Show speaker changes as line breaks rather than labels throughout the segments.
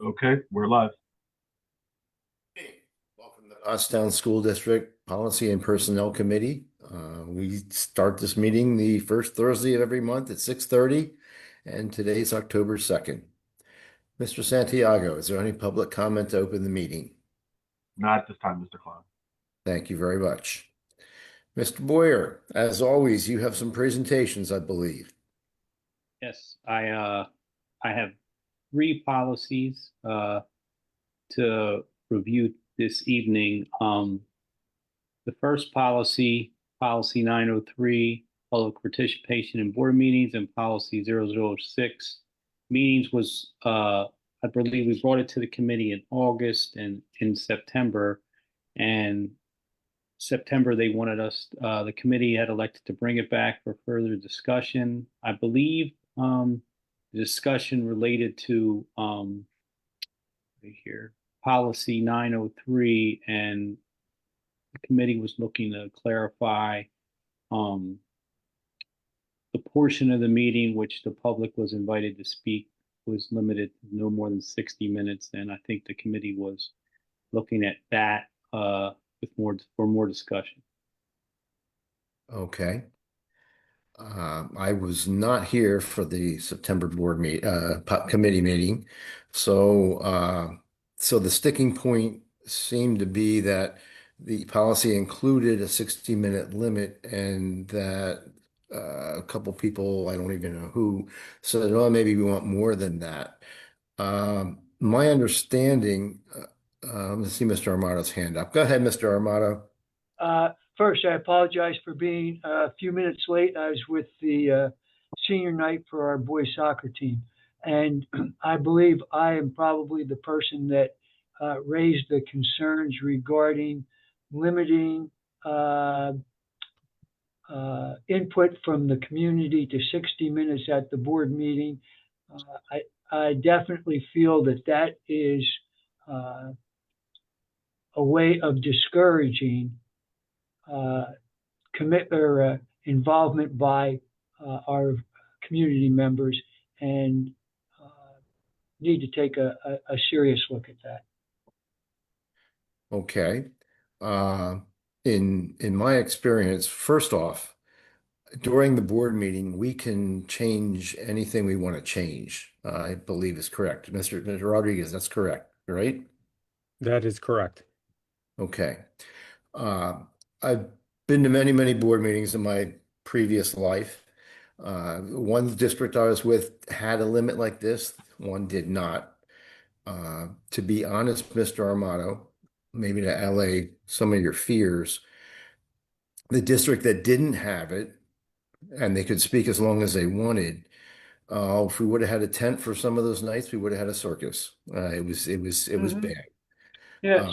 Okay, we're live.
Hey, welcome to the Osstown School District Policy and Personnel Committee. We start this meeting the first Thursday of every month at 6:30, and today's October 2nd. Mr. Santiago, is there any public comment to open the meeting?
Not at this time, Mr. Clown.
Thank you very much. Mr. Boyer, as always, you have some presentations, I believe.
Yes, I have three policies to review this evening. The first policy, policy 903, public participation in board meetings, and policy 006 meetings was I believe we brought it to the committee in August and in September. And September, they wanted us, the committee had elected to bring it back for further discussion. I believe the discussion related to right here, policy 903, and the committee was looking to clarify the portion of the meeting which the public was invited to speak was limited to no more than 60 minutes. And I think the committee was looking at that with more discussion.
Okay. I was not here for the September committee meeting, so the sticking point seemed to be that the policy included a 60-minute limit, and that a couple people, I don't even know who, said, "Oh, maybe we want more than that." My understanding, let's see Mr. Armato's hand up. Go ahead, Mr. Armato.
First, I apologize for being a few minutes late. I was with the senior night for our boys soccer team. And I believe I am probably the person that raised the concerns regarding limiting input from the community to 60 minutes at the board meeting. I definitely feel that that is a way of discouraging involvement by our community members, and need to take a serious look at that.
Okay. In my experience, first off, during the board meeting, we can change anything we want to change. I believe is correct. Mr. Rodriguez, that's correct, right?
That is correct.
Okay. I've been to many, many board meetings in my previous life. One district I was with had a limit like this, one did not. To be honest, Mr. Armato, maybe to allay some of your fears, the district that didn't have it, and they could speak as long as they wanted, if we would have had a tent for some of those nights, we would have had a circus. It was bad.
Yeah.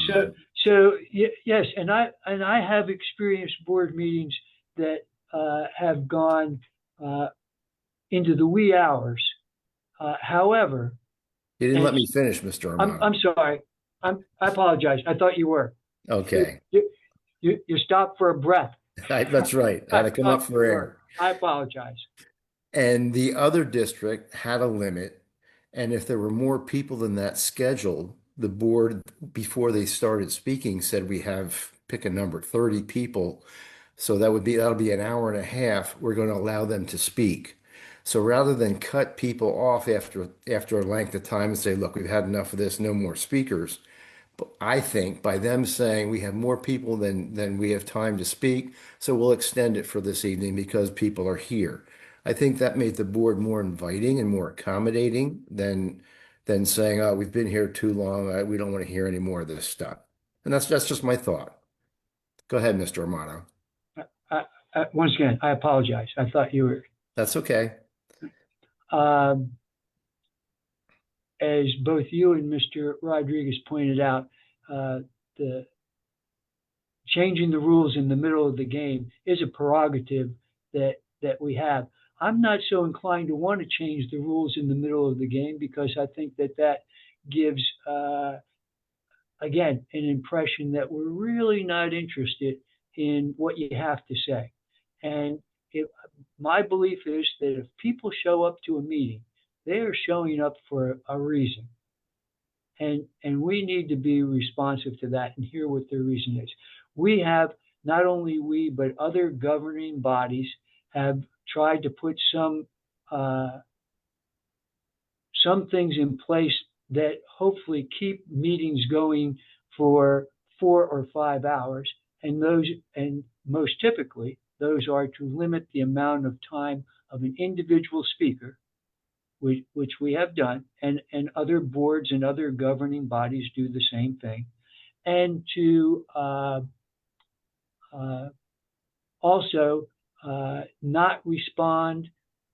Yes, and I have experienced board meetings that have gone into the wee hours. However,
You didn't let me finish, Mr. Armato.
I'm sorry. I apologize. I thought you were.
Okay.
You stopped for a breath.
That's right. I had to come up for air.
I apologize.
And the other district had a limit. And if there were more people than that scheduled, the board, before they started speaking, said we have, pick a number, 30 people. So that'll be an hour and a half. We're going to allow them to speak. So rather than cut people off after a length of time and say, look, we've had enough of this, no more speakers. But I think by them saying we have more people than we have time to speak, so we'll extend it for this evening because people are here. I think that made the board more inviting and more accommodating than saying, oh, we've been here too long. We don't want to hear any more of this stuff. And that's just my thought. Go ahead, Mr. Armato.
Once again, I apologize. I thought you were.
That's okay.
As both you and Mr. Rodriguez pointed out, the changing the rules in the middle of the game is a prerogative that we have. I'm not so inclined to want to change the rules in the middle of the game, because I think that gives, again, an impression that we're really not interested in what you have to say. And my belief is that if people show up to a meeting, they are showing up for a reason. And we need to be responsive to that and hear what their reason is. We have, not only we, but other governing bodies have tried to put some things in place that hopefully keep meetings going for 4 or 5 hours. And most typically, those are to limit the amount of time of an individual speaker, which we have done, and other boards and other governing bodies do the same thing, and to also not respond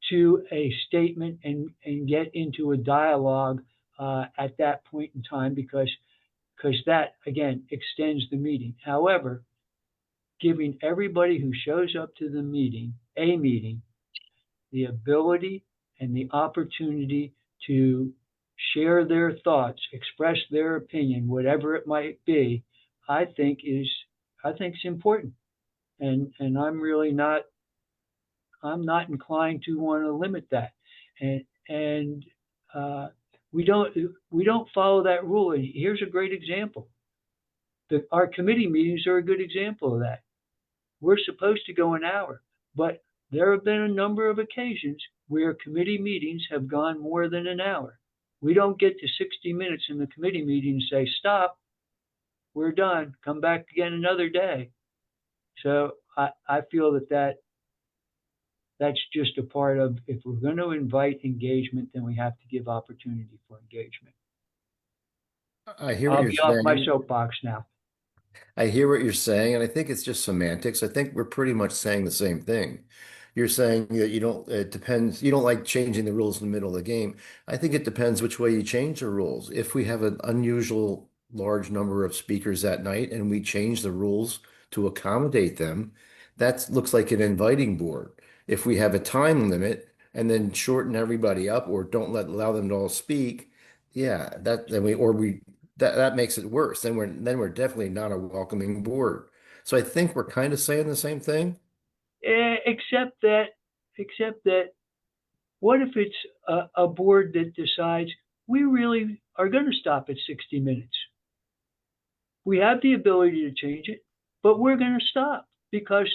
to a statement and get into a dialogue at that point in time, because that, again, extends the meeting. However, giving everybody who shows up to the meeting, the ability and the opportunity to share their thoughts, express their opinion, whatever it might be, I think is important. And I'm not inclined to want to limit that. And we don't follow that rule. And here's a great example. Our committee meetings are a good example of that. We're supposed to go an hour, but there have been a number of occasions where committee meetings have gone more than an hour. We don't get to 60 minutes in the committee meeting and say, stop, we're done, come back again another day. So I feel that's just a part of, if we're going to invite engagement, then we have to give opportunity for engagement.
I hear what
I'll
you're
be off my
saying.
soapbox now.
I hear what you're saying, and I think it's just semantics. I think we're pretty much saying the same thing. You're saying that it depends, you don't like changing the rules in the middle of the game. I think it depends which way you change the rules. If we have an unusual large number of speakers that night and we change the rules to accommodate them, that looks like an inviting board. If we have a time limit and then shorten everybody up or don't allow them to all speak, yeah, that makes it worse. Then we're definitely not a welcoming board. So I think we're kind of saying the same thing.
Except that, what if it's a board that decides we really are going to stop at 60 minutes? We have the ability to change it, but we're going to stop because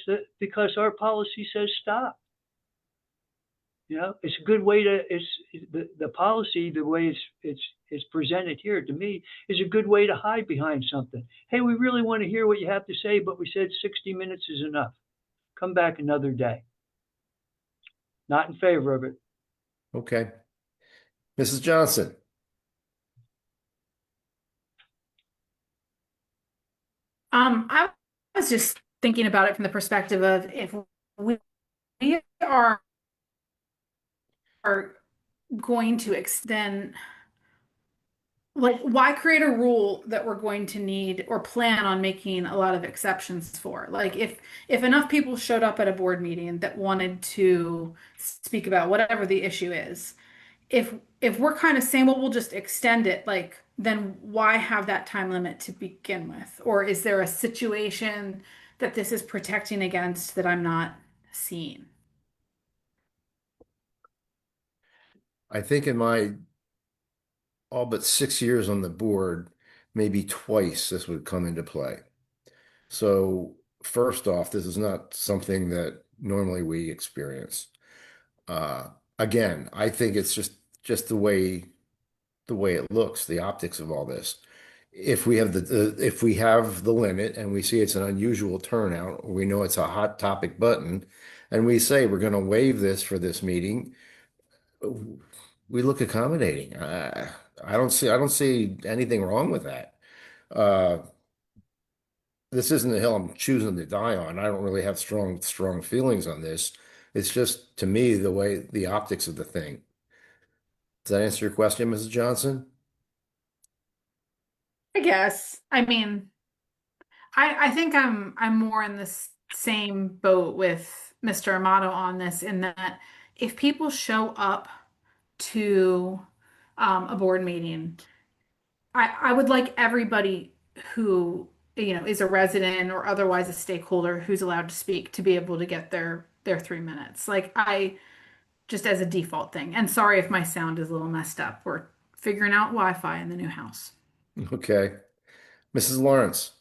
our policy says stop. It's a good way to, the policy, the way it's presented here to me, is a good way to hide behind something. Hey, we really want to hear what you have to say, but we said 60 minutes is enough. Come back another day. Not in favor of it.
Okay. Mrs. Johnson.
I was just thinking about it from the perspective of, if we are going to extend, like, why create a rule that we're going to need or plan on making a lot of exceptions for? Like, if enough people showed up at a board meeting that wanted to speak about whatever the issue is, if we're kind of saying, well, we'll just extend it, like, then why have that time limit to begin with? Or is there a situation that this is protecting against that I'm not seeing?
I think in my all but 6 years on the board, maybe twice this would come into play. So first off, this is not something that normally we experience. Again, I think it's just the way it looks, the optics of all this. If we have the limit and we see it's an unusual turnout, or we know it's a hot topic button, and we say we're going to waive this for this meeting, we look accommodating. I don't see anything wrong with that. Uh, this isn't the hill I'm choosing to die on. I don't really have strong feelings on this. It's just, to me, the optics of the thing. Does that answer your question, Mrs. Johnson?
I guess. I mean, I think I'm more in this same boat with Mr. Amato on this, in that if people show up to a board meeting, I would like everybody who, is a resident or otherwise a stakeholder who's allowed to speak to be able to get their 3 minutes. Like, just as a default thing. And sorry if my sound is a little messed up. We're figuring out Wi-Fi in the new house.
Okay. Mrs. Lawrence.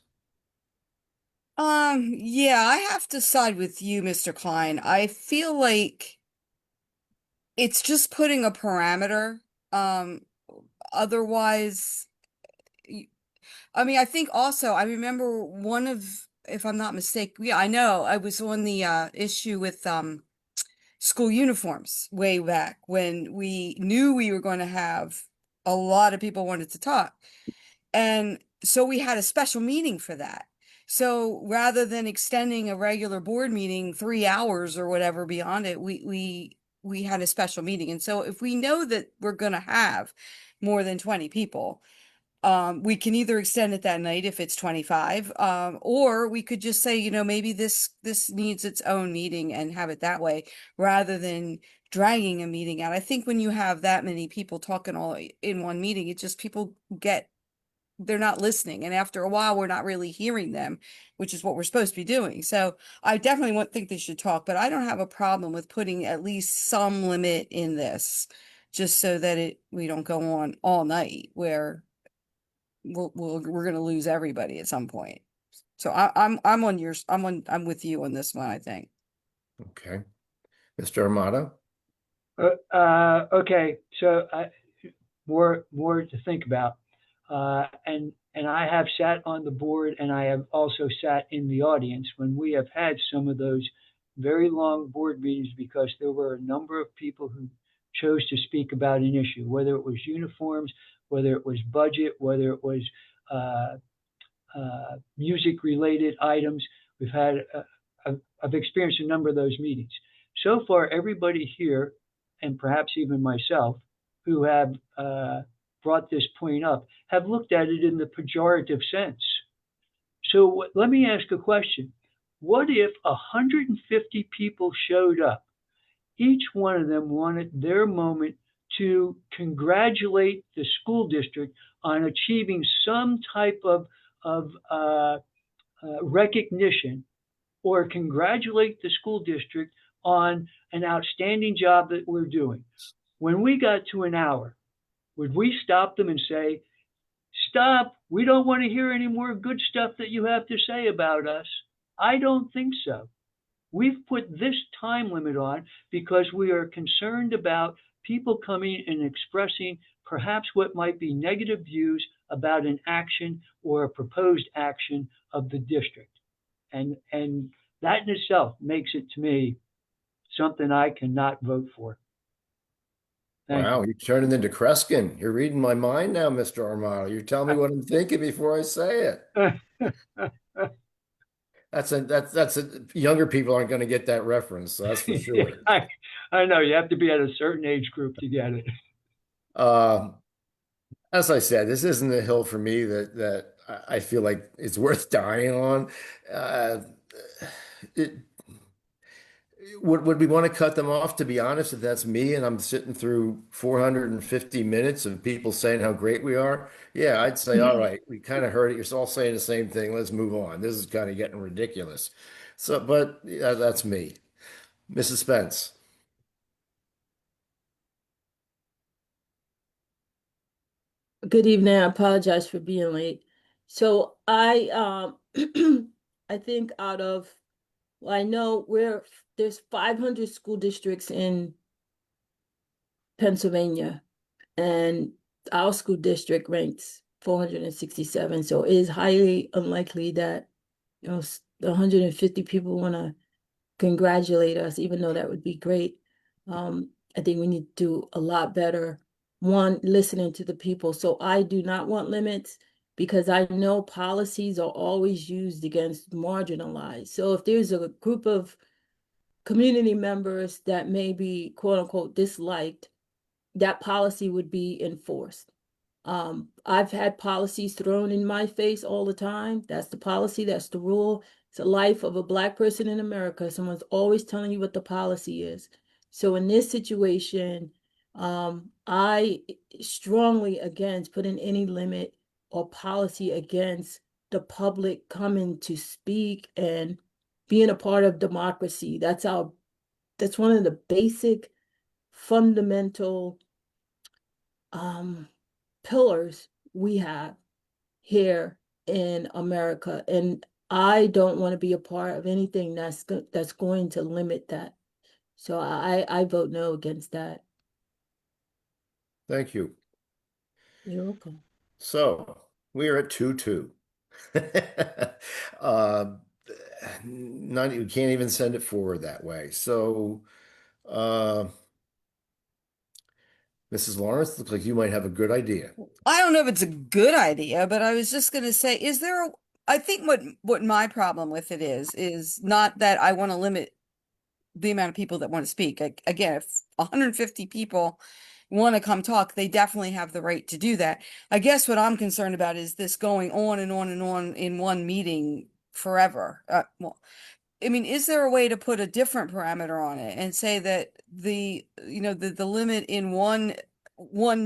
Yeah, I have to side with you, Mr. Klein. I feel like it's just putting a parameter. Um, Otherwise, y- I mean, I think also, I remember one of, if I'm not mistaken, yeah, I know I was on the issue with school uniforms way back when we knew we were going to have a lot of people wanted to talk. And so we had a special meeting for that. So rather than extending a regular board meeting 3 hours or whatever beyond it, we had a special meeting. And so if we know that we're going to have more than 20 people, we can either extend it that night if it's 25, or we could just say, maybe this needs its own meeting and have it that way rather than dragging a meeting out. I think when you have that many people talking all in one meeting, it just people get they're not listening. And after a while, we're not really hearing them, which is what we're supposed to be doing. So I definitely think they should talk, but I don't have a problem with putting at least some limit in this, just so that we don't go on all night where we're going to lose everybody at some point. So I'm with you on this one, I think.
Okay. Mr. Armato.
Okay, so more to think about. And I have sat on the board and I have also sat in the audience when we have had some of those very long board meetings because there were a number of people who chose to speak about an issue, whether it was uniforms, whether it was budget, whether it was music related items. I've experienced a number of those meetings. So far, everybody here, and perhaps even myself, who have brought this point up, have looked at it in the pejorative sense. So let me ask a question. What if 150 people showed up? Each one of them wanted their moment to congratulate the school district on achieving some type of recognition or congratulate the school district on an outstanding job that we're doing. When we got to an hour, would we stop them and say, stop, we don't want to hear any more good stuff that you have to say about us? I don't think so. We've put this time limit on because we are concerned about people coming and expressing perhaps what might be negative views about an action or a proposed action of the district. And that in itself makes it, to me, something I cannot vote for. Thank
Wow, you're turning into Kreskin. You're reading my mind now, Mr. Armato. You're telling me what I'm thinking before I say it.
you.
Younger people aren't going to get that reference, so that's for sure.
I know you have to be at a certain age group to get it.
As I said, this isn't a hill for me that I feel like it's worth dying on. Uh, it, would we want to cut them off? To be honest, if that's me and I'm sitting through 450 minutes of people saying how great we are, yeah, I'd say, all right, we kind of heard it. You're all saying the same thing. Let's move on. This is kind of getting ridiculous. So, but yeah, that's me. Mrs. Spence.
Good evening. I apologize for being late. So I think I know there's 500 school districts in Pennsylvania, and our school district ranks 467. So it is highly unlikely that 150 people want to congratulate us, even though that would be great. I think we need to do a lot better. One, listening to the people. So I do not want limits because I know policies are always used against marginalized. So if there's a group of community members that may be quote unquote disliked, that policy would be enforced. I've had policies thrown in my face all the time. That's the policy, that's the rule. It's the life of a Black person in America. Someone's always telling you what the policy is. So in this situation, I strongly against putting any limit or policy against the public coming to speak and being a part of democracy. That's one of the basic fundamental pillars we have. here in America. And I don't want to be a part of anything that's going to limit that. So I vote no against that.
Thank you.
You're welcome.
So we are at 2-2. Uh, not you can't even send it forward that way. So, Mrs. Lawrence, looks like you might have a good idea.
I don't know if it's a good idea, but I was just going to say, I think what my problem with it is not that I want to limit the amount of people that want to speak. Again, if 150 people want to come talk, they definitely have the right to do that. I guess what I'm concerned about is this going on and on and on in one meeting forever. Well, I mean, is there a way to put a different parameter on it and say that the limit in one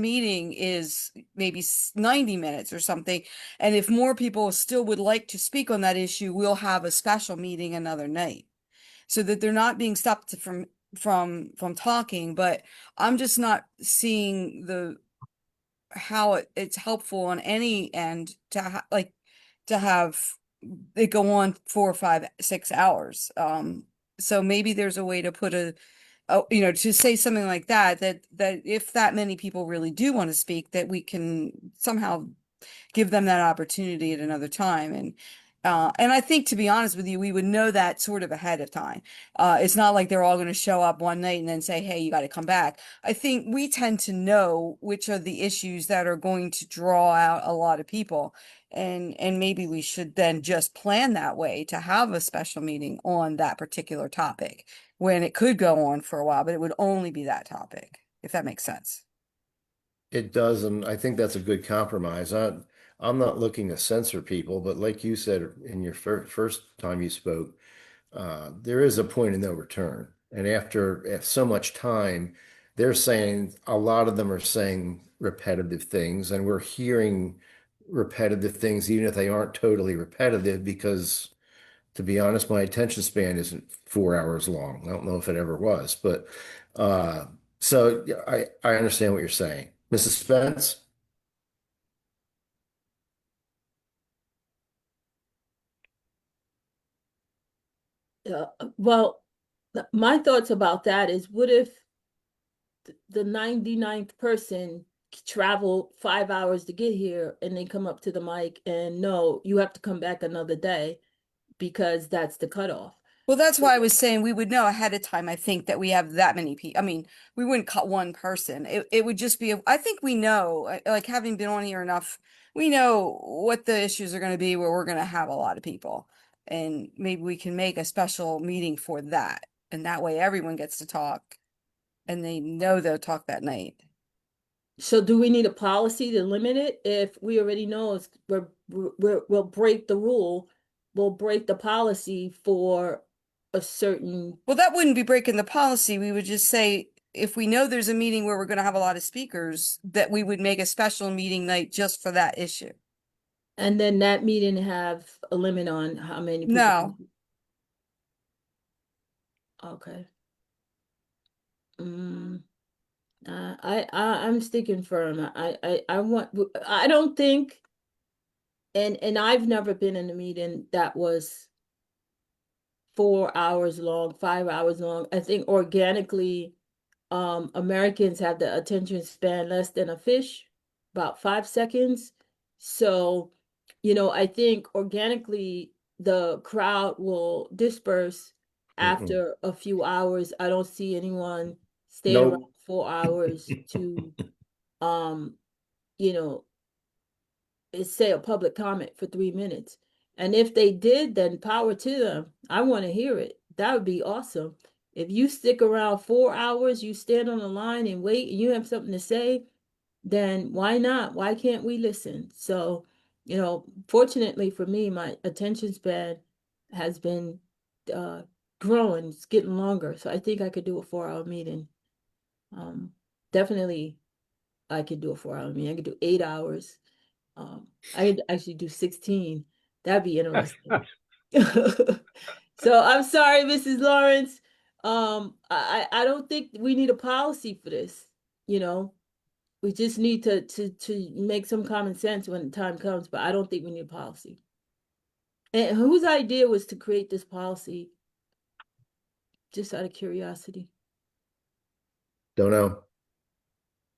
meeting is maybe 90 minutes or something, and if more people still would like to speak on that issue, we'll have a special meeting another night, so that they're not being stopped from talking. But I'm just not seeing the how it's helpful on any end to have it go on 4, 5, 6 hours. So maybe there's a way to put to say something like that if that many people really do want to speak, that we can somehow give them that opportunity at another time. And I think, to be honest with you, we would know that sort of ahead of time. It's not like they're all going to show up one night and then say, hey, you got to come back. I think we tend to know which are the issues that are going to draw out a lot of people. And maybe we should then just plan that way to have a special meeting on that particular topic, when it could go on for a while, but it would only be that topic, if that makes sense.
It does, and I think that's a good compromise. I'm not looking to censor people, but like you said in your first time you spoke, there is a point of no return. And after so much time, they're saying a lot of them are saying repetitive things, and we're hearing repetitive things, even if they aren't totally repetitive, because to be honest, my attention span isn't 4 hours long. I don't know if it ever was, but so yeah, I understand what you're saying. Mrs. Spence?
Well, my thoughts about that is, what if the 99th person traveled 5 hours to get here and they come up to the mic and no, you have to come back another day because that's the cutoff.
Well, that's why I was saying we would know ahead of time, I think, that we have that many people. I mean, we wouldn't cut one person. It would just be, I think we know, like, having been on here enough, we know what the issues are going to be where we're going to have a lot of people. And maybe we can make a special meeting for that. And that way everyone gets to talk and they know they'll talk that night.
So do we need a policy to limit it? If we already know we'll break the rule, we'll break the policy for a certain.
Well, that wouldn't be breaking the policy. We would just say, if we know there's a meeting where we're going to have a lot of speakers, that we would make a special meeting night just for that issue.
And then that meeting have a limit on how many people.
No.
Okay. I'm sticking firm. I don't think, and I've never been in a meeting that was 4 hours long, 5 hours long. I think organically, Americans have the attention span less than a fish, about 5 seconds. So, I think organically the crowd will disperse after a few hours. I don't see anyone staying around
Nope.
4 hours to, you know, say a public comment for 3 minutes. And if they did, then power to them. I want to hear it. That would be awesome. If you stick around 4 hours, you stand on the line and wait, and you have something to say, then why not? Why can't we listen? So, fortunately for me, my attention span has been growing. It's getting longer. So I think I could do a 4 hour meeting. Definitely I could do a 4 hour meeting. I could do 8 hours. I could actually do 16. That'd be interesting. So I'm sorry, Mrs. Lawrence. I don't think we need a policy for this. We just need to make some common sense when the time comes, but I don't think we need a policy. And whose idea was to create this policy? Just out of curiosity.
Don't know.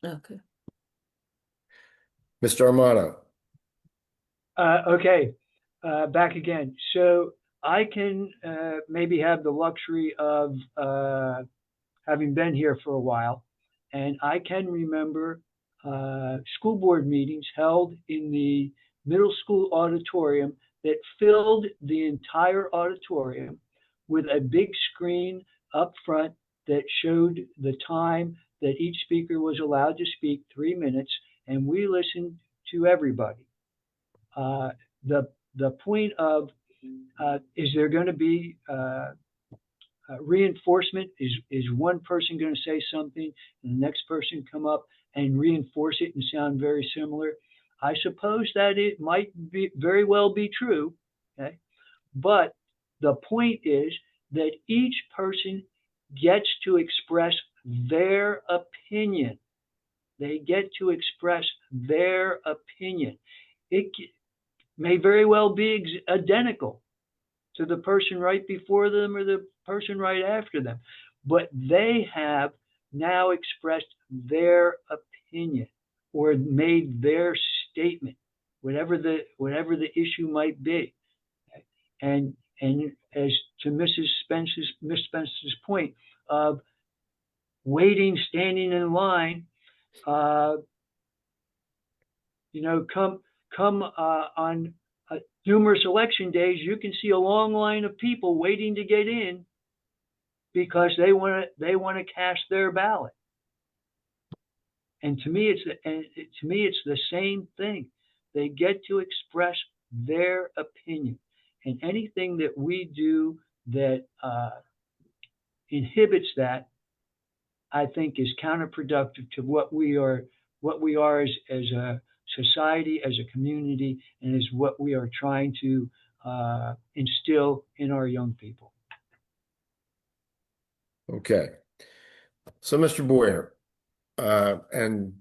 Okay.
Mr. Armato.
Okay, back again. So I can maybe have the luxury of having been here for a while, and I can remember school board meetings held in the middle school auditorium that filled the entire auditorium with a big screen up front that showed the time that each speaker was allowed to speak, 3 minutes, and we listened to everybody. The point of is there going to be reinforcement? Is one person going to say something and the next person come up and reinforce it and sound very similar? I suppose that it might be very well be true, okay? But the point is that each person gets to express their opinion. They get to express their opinion. It may very well be identical to the person right before them or the person right after them, but they have now expressed their opinion or made their statement, whatever the issue might be. And as to Miss Spencer's point of waiting, standing in line, come on numerous election days, you can see a long line of people waiting to get in because they want to cast their ballot. And to me, it's the same thing. They get to express their opinion, and anything that we do that inhibits that, I think, is counterproductive to what we are as a society, as a community, and is what we are trying to instill in our young people.
Okay. So, Mr. Boyer, and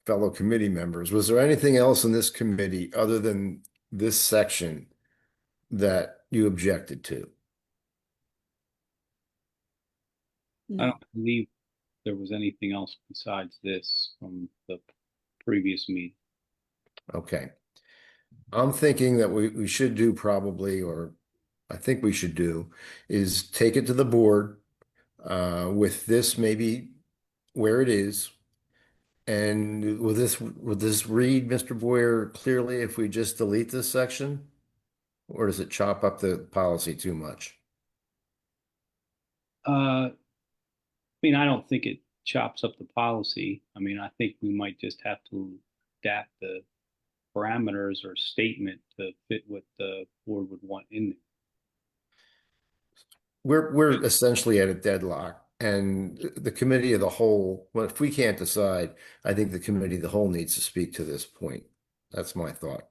fellow committee members, was there anything else in this committee other than this section that you objected to?
I don't believe there was anything else besides this from the previous meeting.
Okay. I'm thinking that we should do probably, or I think we should do, is take it to the board with this maybe where it is. And will this read, Mr. Boyer, clearly if we just delete this section? Or does it chop up the policy too much?
I mean, I don't think it chops up the policy. I mean, I think we might just have to adapt the parameters or statement to fit what the board would want in there.
We're essentially at a deadlock, and the committee of the whole, well, if we can't decide, I think the committee of the whole needs to speak to this point. That's my thought.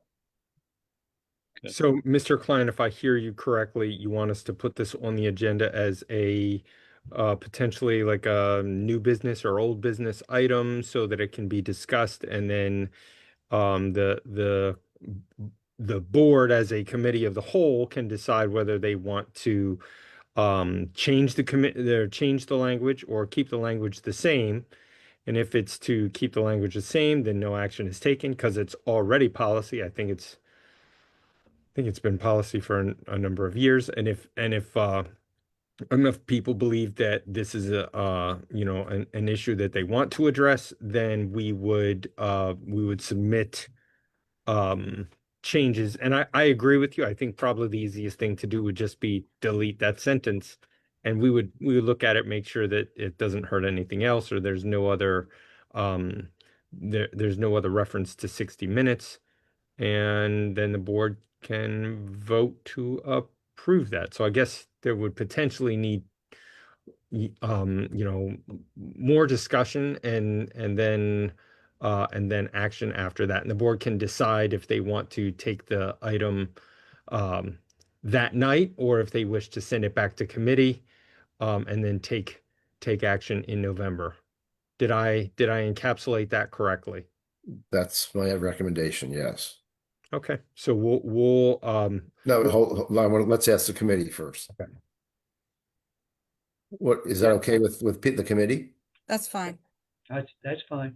Okay.
So, Mr. Klein, if I hear you correctly, you want us to put this on the agenda as a potentially like a new business or old business item so that it can be discussed, and then the board as a committee of the whole can decide whether they want to change the language or keep the language the same. And if it's to keep the language the same, then no action is taken because it's already policy. I think it's been policy for a number of years. And if enough people believe that this is an issue that they want to address, then we would submit changes. And I agree with you. I think probably the easiest thing to do would just be delete that sentence, and we would look at it, make sure that it doesn't hurt anything else, or there's no other there's no other reference to 60 minutes, and then the board can vote to approve that. So I guess there would potentially need more discussion and then action after that. And the board can decide if they want to take the item that night or if they wish to send it back to committee and then take action in November. Did I encapsulate that correctly?
That's my recommendation, yes.
Okay, so we'll
No, hold on, let's ask the committee first.
Okay.
What, is that okay with the committee?
That's fine.
That's fine.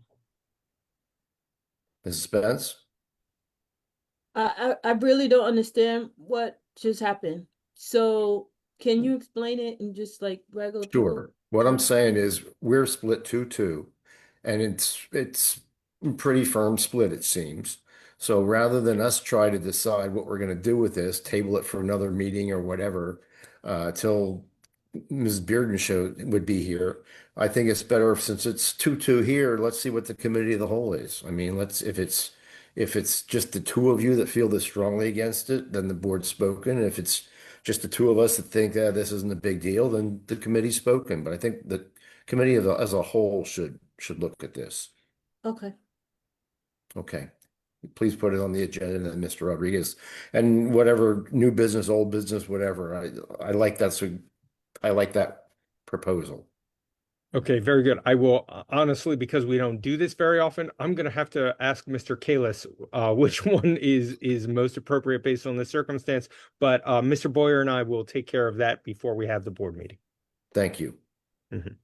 Mrs. Spence?
I really don't understand what just happened. So can you explain it in just like regular people?
Sure. What I'm saying is we're split 2-2, and it's a pretty firm split, it seems. So rather than us try to decide what we're going to do with this, table it for another meeting or whatever, till Ms. Bearden would be here. I think it's better since it's 2-2 here. Let's see what the committee of the whole is. I mean, if it's just the two of you that feel this strongly against it, then the board's spoken. And if it's just the two of us that think this isn't a big deal, then the committee's spoken. But I think the committee as a whole should look at this.
Okay.
Okay. Please put it on the agenda, then Mr. Rodriguez, and whatever new business, old business, whatever. I like that. So I like that proposal.
Okay, very good. I will honestly, because we don't do this very often, I'm going to have to ask Mr. Kalis which one is most appropriate based on the circumstance. But Mr. Boyer and I will take care of that before we have the board meeting.
Thank you.
Mhm.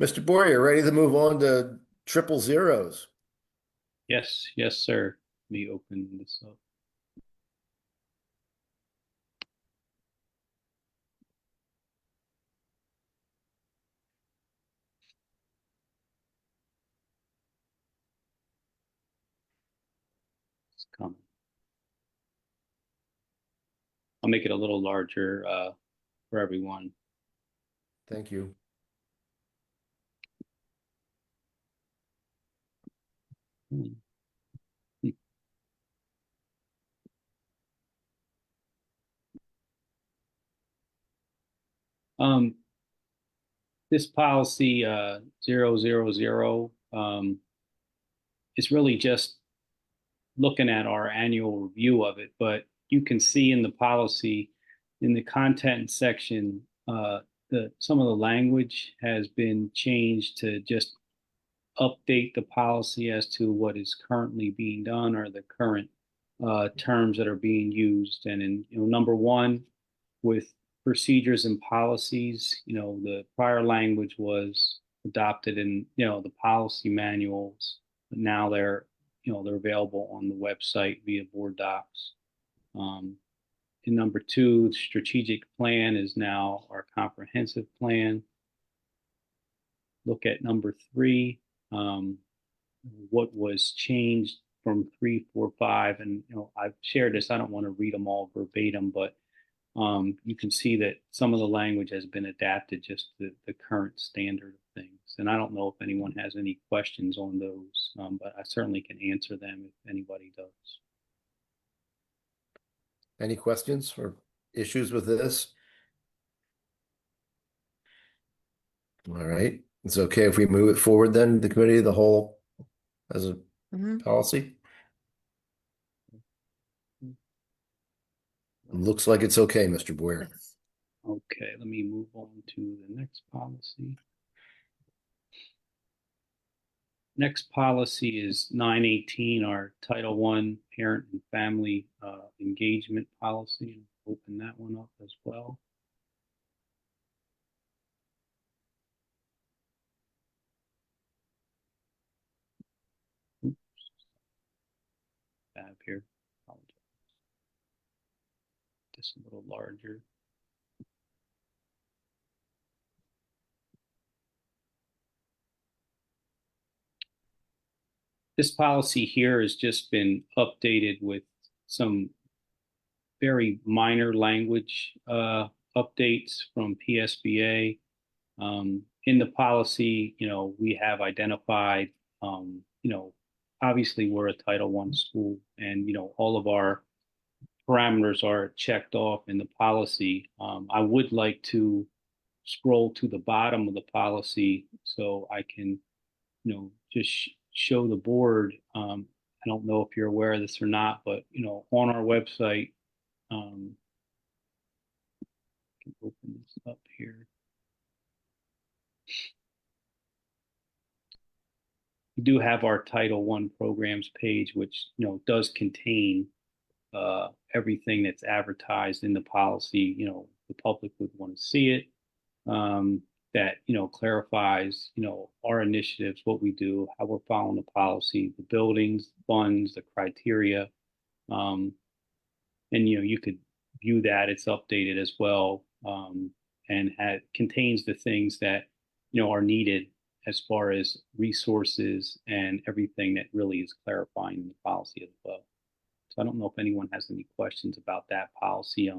Mr. Boyer, ready to move on to 000s?
Yes, yes, sir. Let me open this up. It's coming. I'll make it a little larger for everyone.
Thank you.
Hmm. Um, this policy 000 is really just looking at our annual review of it, but you can see in the policy, in the content section, some of the language has been changed to just update the policy as to what is currently being done or the current terms that are being used. And in number one, with procedures and policies, the prior language was adopted in the policy manuals, but now they're available on the website via board docs. In number two, strategic plan is now our comprehensive plan. Look at number three, what was changed from 3, 4, 5, and I've shared this. I don't want to read them all verbatim, but you can see that some of the language has been adapted just to the current standard of things. And I don't know if anyone has any questions on those, but I certainly can answer them if anybody does.
Any questions or issues with this? All right. It's okay if we move it forward then, the committee of the whole as a policy? Looks like it's okay, Mr. Boyer.
Yes.
Okay, let me move on to the next policy. Next policy is 918, our Title I Parent and Family Engagement Policy. Open that one up as well. Oops. Tab here. Apologize. Just a little larger. This policy here has just been updated with some very minor language updates from PSBA. In the policy, we have identified, obviously we're a Title I school, and all of our parameters are checked off in the policy. I would like to scroll to the bottom of the policy so I can, just show the board. I don't know if you're aware of this or not, but on our website, I can open this up here. we do have our Title I programs page, which, does contain everything that's advertised in the policy. The public would want to see it. That, clarifies, our initiatives, what we do, how we're following the policy, the buildings, funds, the criteria. And, you could view that. It's updated as well. And contains the things that, are needed as far as resources and everything that really is clarifying the policy as well. So I don't know if anyone has any questions about that policy.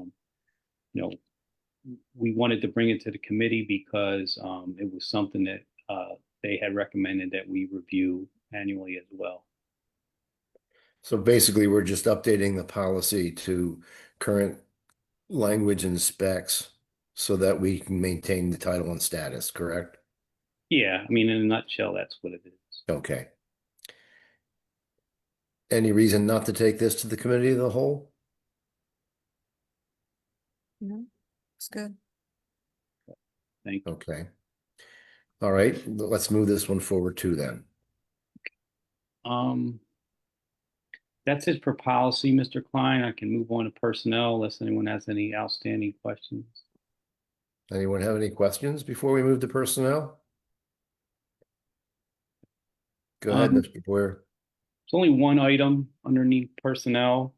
We wanted to bring it to the committee because it was something that they had recommended that we review annually as well.
So basically, we're just updating the policy to current language and specs so that we can maintain the title and status, correct?
Yeah, I mean, in a nutshell, that's what it is.
Okay. Any reason not to take this to the committee of the whole?
No, it's good.
Thank you.
Okay. All right, let's move this one forward too then.
That's it for policy, Mr. Klein. I can move on to personnel unless anyone has any outstanding questions.
Anyone have any questions before we move to personnel? Go ahead, Mr. Boyer.
There's only one item underneath personnel.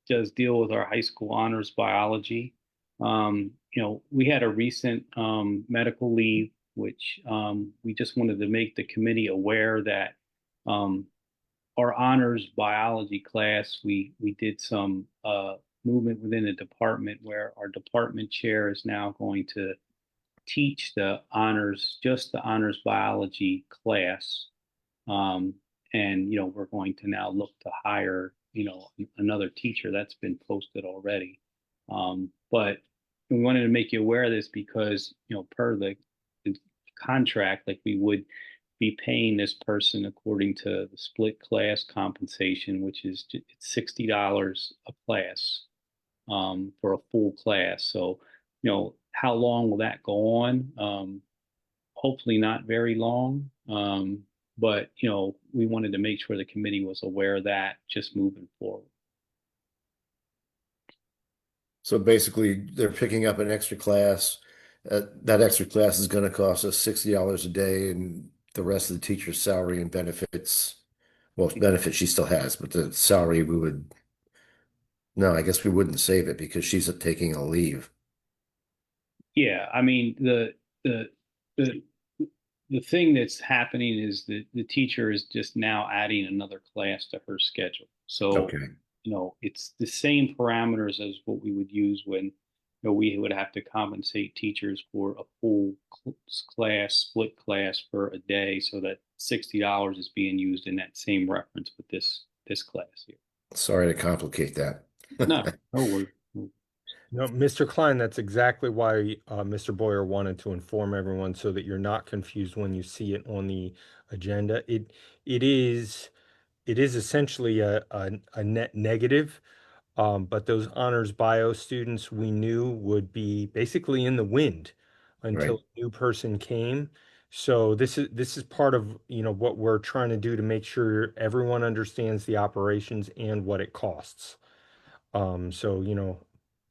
Does deal with our high school honors biology. We had a recent medical leave, which we just wanted to make the committee aware that our honors biology class, we did some movement within the department where our department chair is now going to teach just the honors biology class. And, we're going to now look to hire, another teacher. That's been posted already. But we wanted to make you aware of this because, per the contract, like we would be paying this person according to the split class compensation, which is $60 a class for a full class. So, how long will that go on? Hopefully not very long. But, we wanted to make sure the committee was aware of that just moving forward.
So basically, they're picking up an extra class. That extra class is going to cost us $60 a day, and the rest of the teacher's salary and benefits. Well, benefits she still has, but the salary no, I guess we wouldn't save it because she's taking a leave.
Yeah, I mean, the thing that's happening is that the teacher is just now adding another class to her schedule. So,
Okay.
It's the same parameters as what we would use when we would have to compensate teachers for a full class, split class for a day, so that $60 is being used in that same reference with this class here.
Sorry to complicate that.
No worries.
No, Mr. Klein, that's exactly why Mr. Boyer wanted to inform everyone so that you're not confused when you see it on the agenda. It is essentially a net negative, but those honors bio students we knew would be basically in the wind until
Right.
a new person came. So this is part of what we're trying to do to make sure everyone understands the operations and what it costs. So,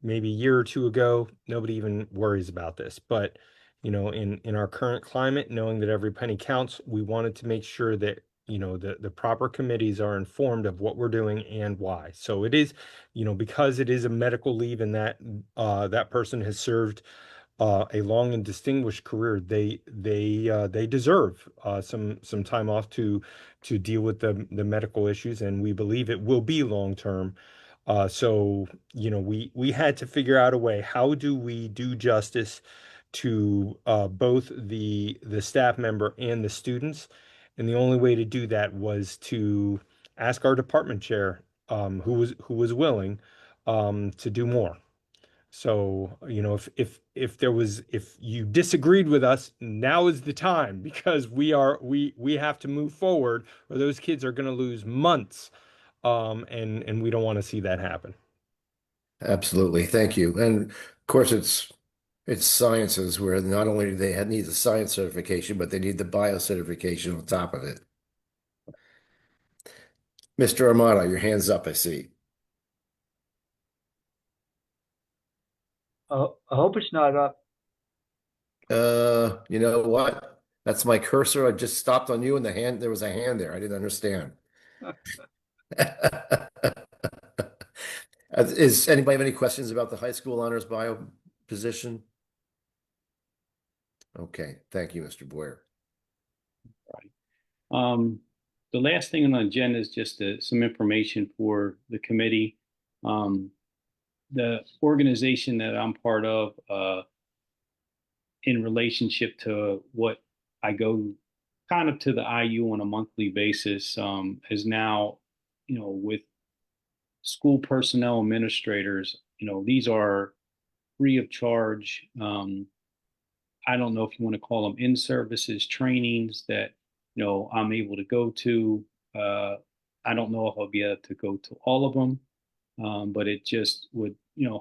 maybe a year or two ago, nobody even worries about this. But, in our current climate, knowing that every penny counts, we wanted to make sure that, the proper committees are informed of what we're doing and why. So it is, because it is a medical leave and that person has served a long and distinguished career, they deserve some time off to deal with the medical issues, and we believe it will be long term. So, we had to figure out a way. How do we do justice to both the staff member and the students? And the only way to do that was to ask our department chair, who was willing, to do more. So, if you disagreed with us, now is the time because we have to move forward, or those kids are going to lose months. And we don't want to see that happen.
Absolutely. Thank you. And of course, it's sciences where not only do they need the science certification, but they need the bio certification on top of it. Mr. Armato, your hand's up, I see.
I hope it's not up.
You know what? That's my cursor. I just stopped on you and there was a hand there. I didn't understand. Is anybody have any questions about the high school honors bio position? Okay, thank you, Mr. Boyer.
Um, the last thing on the agenda is just some information for the committee. The organization that I'm part of, in relationship to what I go kind of to the IU on a monthly basis, is now, with school personnel administrators, these are free of charge. I don't know if you want to call them in-services trainings that, I'm able to go to. I don't know if I'll be able to go to all of them, but it just would,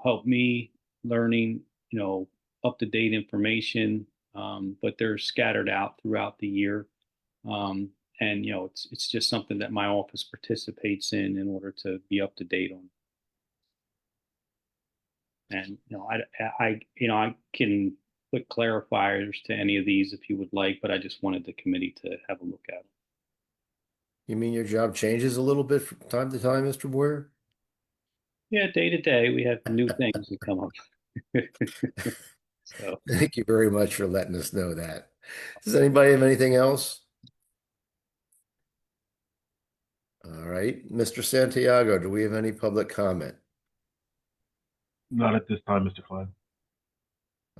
help me learning, up-to-date information. But they're scattered out throughout the year. And, it's just something that my office participates in order to be up to date on. And, I can put clarifiers to any of these if you would like, but I just wanted the committee to have a look at them.
You mean your job changes a little bit from time to time, Mr. Boyer?
Yeah, day to day, we have new things that come up. So,
Thank you very much for letting us know that. Does anybody have anything else? All right, Mr. Santiago, do we have any public comment?
Not at this time, Mr. Klein.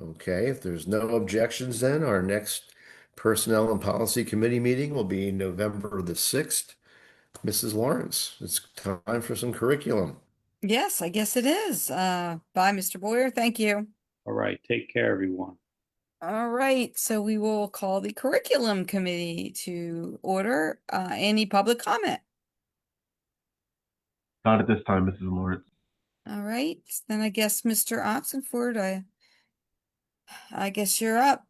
Okay, if there's no objections, then our next Personnel and Policy Committee meeting will be November the 6th. Mrs. Lawrence, it's time for some curriculum.
Yes, I guess it is. Bye, Mr. Boyer. Thank you.
all right, take care, everyone.
All right, so we will call the curriculum committee to order. Any public comment?
Not at this time, Mrs. Lawrence.
All right, then I guess Mr. Oxenford, I guess you're up.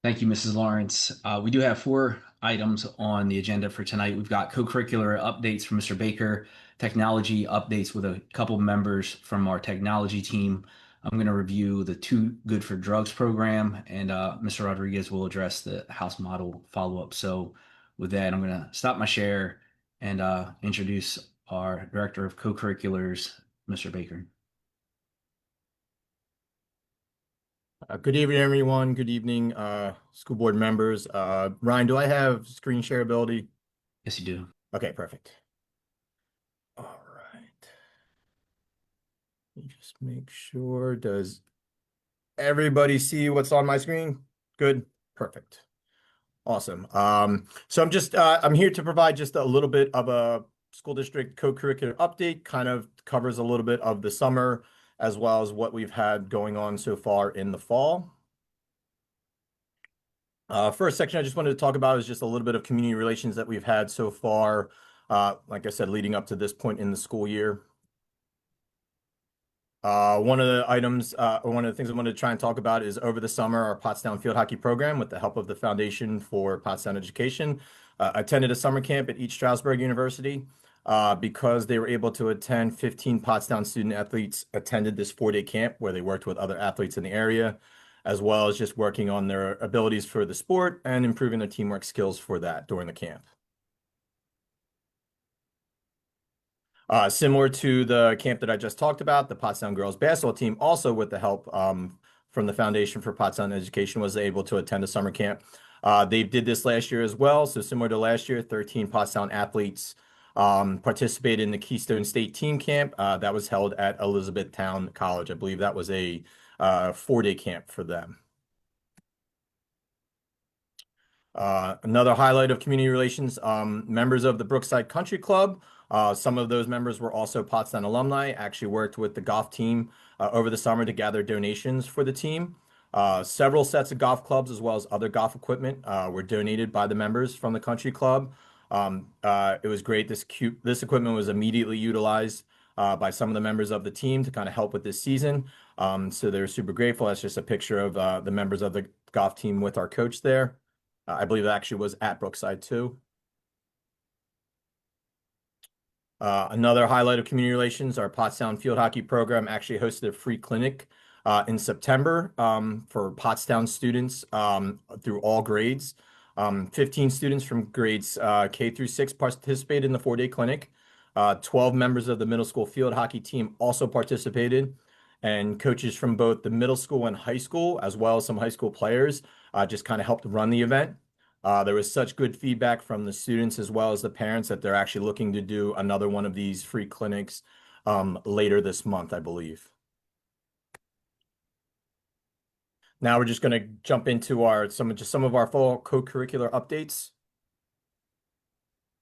Thank you, Mrs. Lawrence. We do have 4 items on the agenda for tonight. We've got co-curricular updates from Mr. Baker, technology updates with a couple members from our technology team. I'm going to review the Too Good for Drugs program, and Mr. Rodriguez will address the House model follow-up. So with that, I'm going to stop my share and introduce our Director of Co-curriculars, Mr. Baker.
Good evening, everyone. Good evening, school board members. Ryan, do I have screen share ability?
Yes, you do.
Okay, perfect. All right. Let me just make sure. Does everybody see what's on my screen? Good. Perfect. Awesome. So I'm here to provide just a little bit of a school district co-curricular update, kind of covers a little bit of the summer, as well as what we've had going on so far in the fall. First section I just wanted to talk about is just a little bit of community relations that we've had so far, like I said, leading up to this point in the school year. One of the items, one of the things I wanted to try and talk about is over the summer, our Pottstown field hockey program, with the help of the Foundation for Pottstown Education, attended a summer camp at East Stroudsburg University. Because they were able to attend, 15 Pottstown student athletes attended this 4-day camp where they worked with other athletes in the area, as well as just working on their abilities for the sport and improving their teamwork skills for that during the camp. Similar to the camp that I just talked about, the Pottstown girls basketball team, also with the help from the Foundation for Pottstown Education, was able to attend a summer camp. They did this last year as well. So similar to last year, 13 Pottstown athletes participated in the Keystone State Team Camp that was held at Elizabethtown College. I believe that was a 4-day camp for them. Another highlight of community relations, members of the Brookside Country Club. Some of those members were also Pottstown alumni, actually worked with the golf team over the summer to gather donations for the team. Several sets of golf clubs as well as other golf equipment were donated by the members from the country club. It was great. This equipment was immediately utilized by some of the members of the team to kind of help with this season. So they're super grateful. That's just a picture of the members of the golf team with our coach there. I believe it actually was at Brookside too. Another highlight of community relations, our Pottstown field hockey program actually hosted a free clinic in September for Pottstown students through all grades. 15 students from grades K through 6 participated in the 4-day clinic. 12 members of the middle school field hockey team also participated, and coaches from both the middle school and high school, as well as some high school players, just kind of helped run the event. There was such good feedback from the students as well as the parents that they're actually looking to do another one of these free clinics later this month, I believe. Now we're just going to jump into some of our fall co-curricular updates.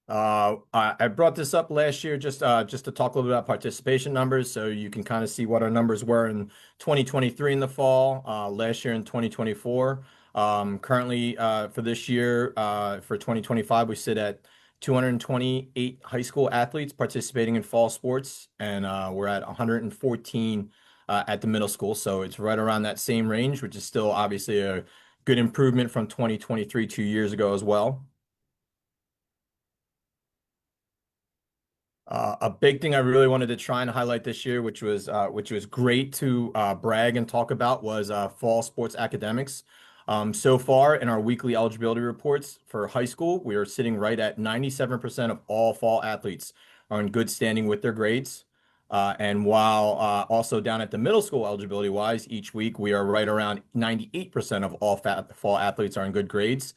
I brought this up last year just to talk a little bit about participation numbers, so you can kind of see what our numbers were in 2023 in the fall, last year in 2024. Currently, for this year, for 2025, we sit at 228 high school athletes participating in fall sports, and we're at 114 at the middle school. So it's right around that same range, which is still obviously a good improvement from 2023, 2 years ago as well. A big thing I really wanted to try and highlight this year, which was great to brag and talk about, was fall sports academics. So far in our weekly eligibility reports for high school, we are sitting right at 97% of all fall athletes are in good standing with their grades. And while also down at the middle school eligibility wise, each week we are right around 98% of all fall athletes are in good grades,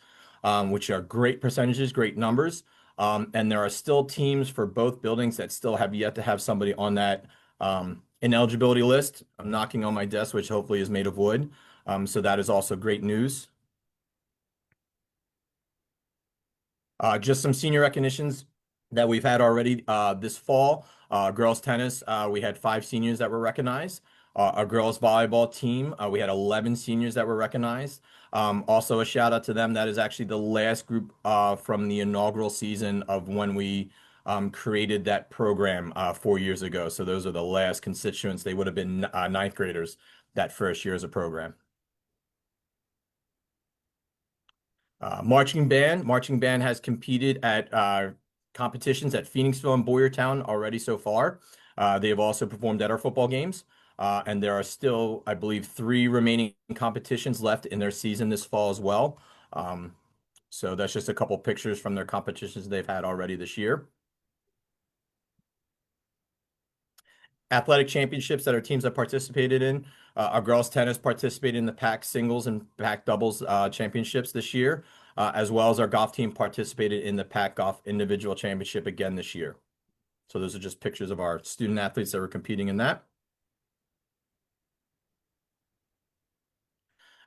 which are great percentages, great numbers. And there are still teams for both buildings that still have yet to have somebody on that ineligibility list. I'm knocking on my desk, which hopefully is made of wood. So that is also great news. Just some senior recognitions that we've had already this fall. Girls tennis, we had 5 seniors that were recognized. Our girls volleyball team, we had 11 seniors that were recognized. Also a shout out to them. That is actually the last group from the inaugural season of when we created that program 4 years ago. So those are the last constituents. They would have been ninth graders that first year as a program. Marching band has competed at competitions at Phoenixville and Boyertown already so far. They have also performed at our football games. And there are still, I believe, 3 remaining competitions left in their season this fall as well. So that's just a couple pictures from their competitions they've had already this year. Athletic championships that our teams have participated in. Our girls tennis participated in the pack singles and pack doubles championships this year, as well as our golf team participated in the pack golf individual championship again this year. So those are just pictures of our student athletes that were competing in that.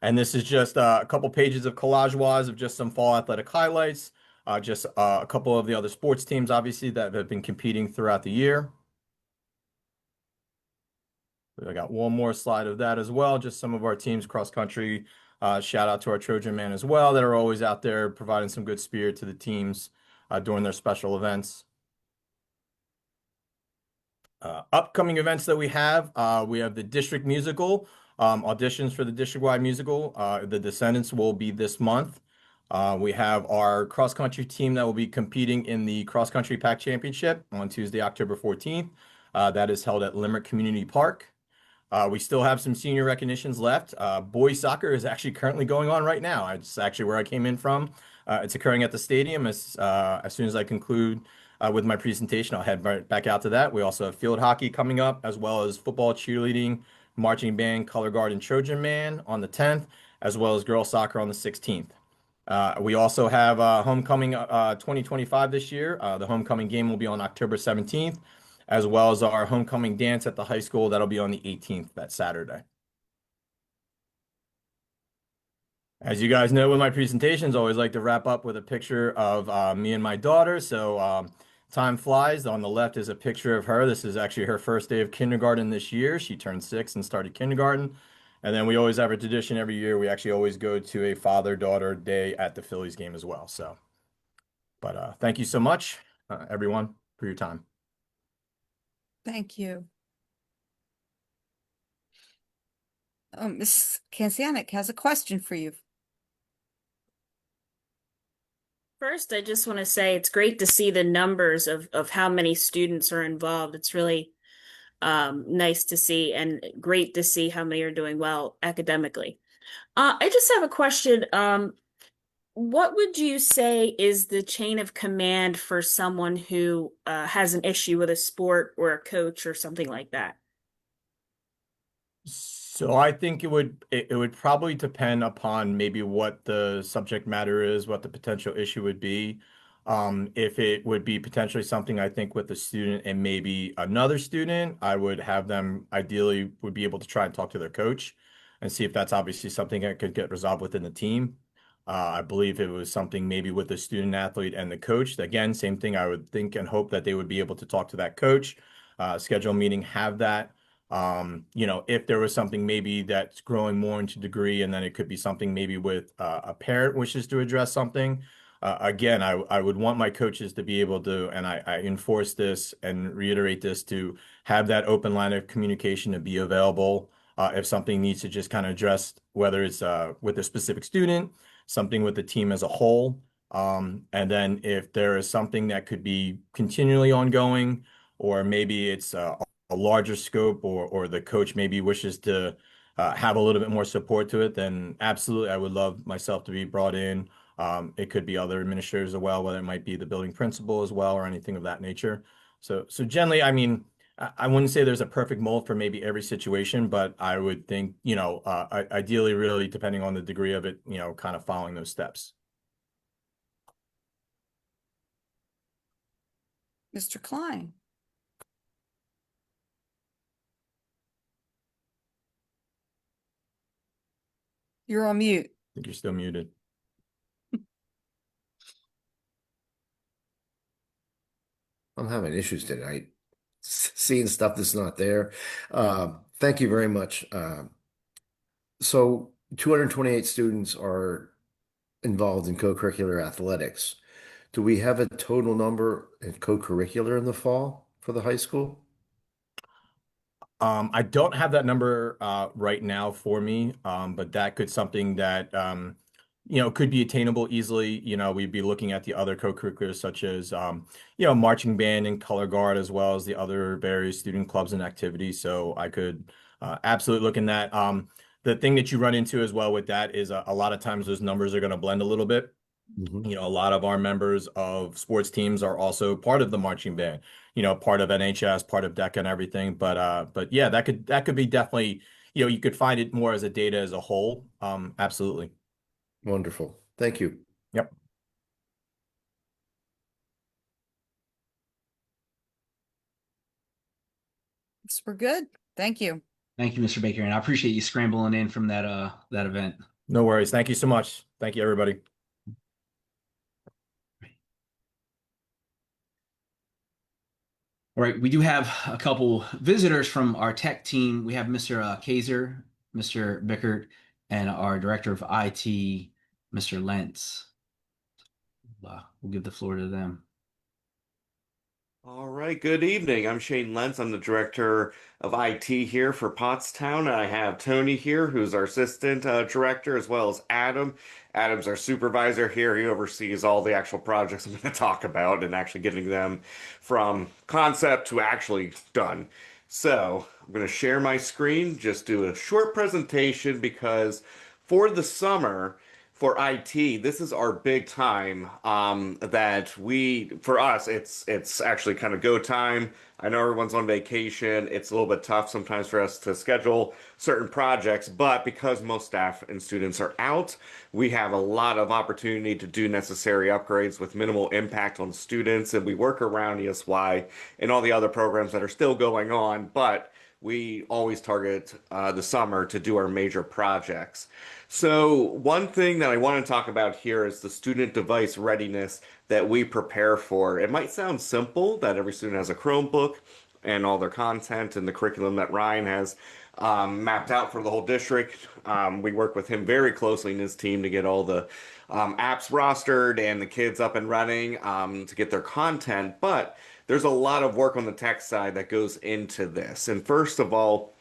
And this is just a couple pages of collage-wise of just some fall athletic highlights, just a couple of the other sports teams, obviously, that have been competing throughout the year. I got one more slide of that as well. Just some of our teams cross country. Shout out to our Trojan Man as well that are always out there providing some good spirit to the teams during their special events. Upcoming events that we have the district musical, auditions for the district-wide musical. The Descendants will be this month. We have our cross-country team that will be competing in the cross-country pack championship on Tuesday, October 14th. That is held at Limerick Community Park. We still have some senior recognitions left. Boys soccer is actually currently going on right now. It's actually where I came in from. It's occurring at the stadium. As soon as I conclude with my presentation, I'll head back out to that. We also have field hockey coming up, as well as football, cheerleading, marching band, color guard, and Trojan Man on the 10th, as well as girls soccer on the 16th. We also have homecoming 2025 this year. The homecoming game will be on October 17th. As well as our homecoming dance at the high school. That'll be on the 18th, that Saturday. As you guys know with my presentations, I always like to wrap up with a picture of me and my daughter. So time flies. On the left is a picture of her. This is actually her first day of kindergarten this year. She turned 6 and started kindergarten. And then we always have a tradition every year. We actually always go to a father-daughter day at the Phillies game as well. So, but thank you so much, everyone, for your time.
Thank you. Ms. Kansianik has a question for you.
First, I just want to say it's great to see the numbers of how many students are involved. It's really nice to see and great to see how many are doing well academically. I just have a question. What would you say is the chain of command for someone who has an issue with a sport or a coach or something like that?
So I think it would probably depend upon maybe what the subject matter is, what the potential issue would be. If it would be potentially something I think with a student and maybe another student, I would have them ideally would be able to try and talk to their coach and see if that's obviously something that could get resolved within the team. I believe it was something maybe with the student athlete and the coach. Again, same thing. I would think and hope that they would be able to talk to that coach, schedule a meeting, have that. If there was something maybe that's growing more into degree, and then it could be something maybe with a parent wishes to address something. Again, I would want my coaches to be able to, and I enforce this and reiterate this, to have that open line of communication to be available if something needs to just kind of address, whether it's with a specific student, something with the team as a whole. And then if there is something that could be continually ongoing, or maybe it's a larger scope, or the coach maybe wishes to have a little bit more support to it, then absolutely I would love myself to be brought in. It could be other administrators as well, whether it might be the building principal as well or anything of that nature. So generally, I mean, I wouldn't say there's a perfect mold for maybe every situation, but I would think, ideally, really depending on the degree of it, kind of following those steps.
Mr. Klein. You're on mute.
I think you're still muted.
I'm having issues tonight, seeing stuff that's not there. Thank you very much. So 228 students are involved in co-curricular athletics. Do we have a total number in co-curricular in the fall for the high school?
I don't have that number right now for me, but that could something that could be attainable easily. We'd be looking at the other co-curriculars such as marching band and color guard, as well as the other various student clubs and activities. So I could absolutely look in that. The thing that you run into as well with that is a lot of times those numbers are going to blend a little bit. A lot of our members of sports teams are also part of the marching band, part of NHS, part of DECA and everything. But yeah, that could be definitely, you could find it more as a data as a whole. Absolutely.
Wonderful. Thank you.
Yep.
So we're good. Thank you.
Thank you, Mr. Baker, and I appreciate you scrambling in from that event.
No worries. Thank you so much. Thank you, everybody.
All right, we do have a couple visitors from our tech team. We have Mr. Kaiser, Mr. Bickert, and our director of IT, Mr. Lentz. We'll give the floor to them.
All right, good evening. I'm Shane Lentz. I'm the director of IT here for Pottstown. And I have Tony here, who's our assistant director, as well as Adam. Adam's our supervisor here. He oversees all the actual projects I'm going to talk about and actually getting them from concept to actually done. So I'm going to share my screen, just do a short presentation because for the summer, for IT, this is our big time. For us, it's actually kind of go time. I know everyone's on vacation. It's a little bit tough sometimes for us to schedule certain projects, but because most staff and students are out, we have a lot of opportunity to do necessary upgrades with minimal impact on students, and we work around ESY and all the other programs that are still going on, but we always target the summer to do our major projects. So one thing that I want to talk about here is the student device readiness that we prepare for. It might sound simple that every student has a Chromebook and all their content and the curriculum that Ryan has mapped out for the whole district. We work with him very closely in his team to get all the apps rostered and the kids up and running to get their content. But there's a lot of work on the tech side that goes into this. And first of all,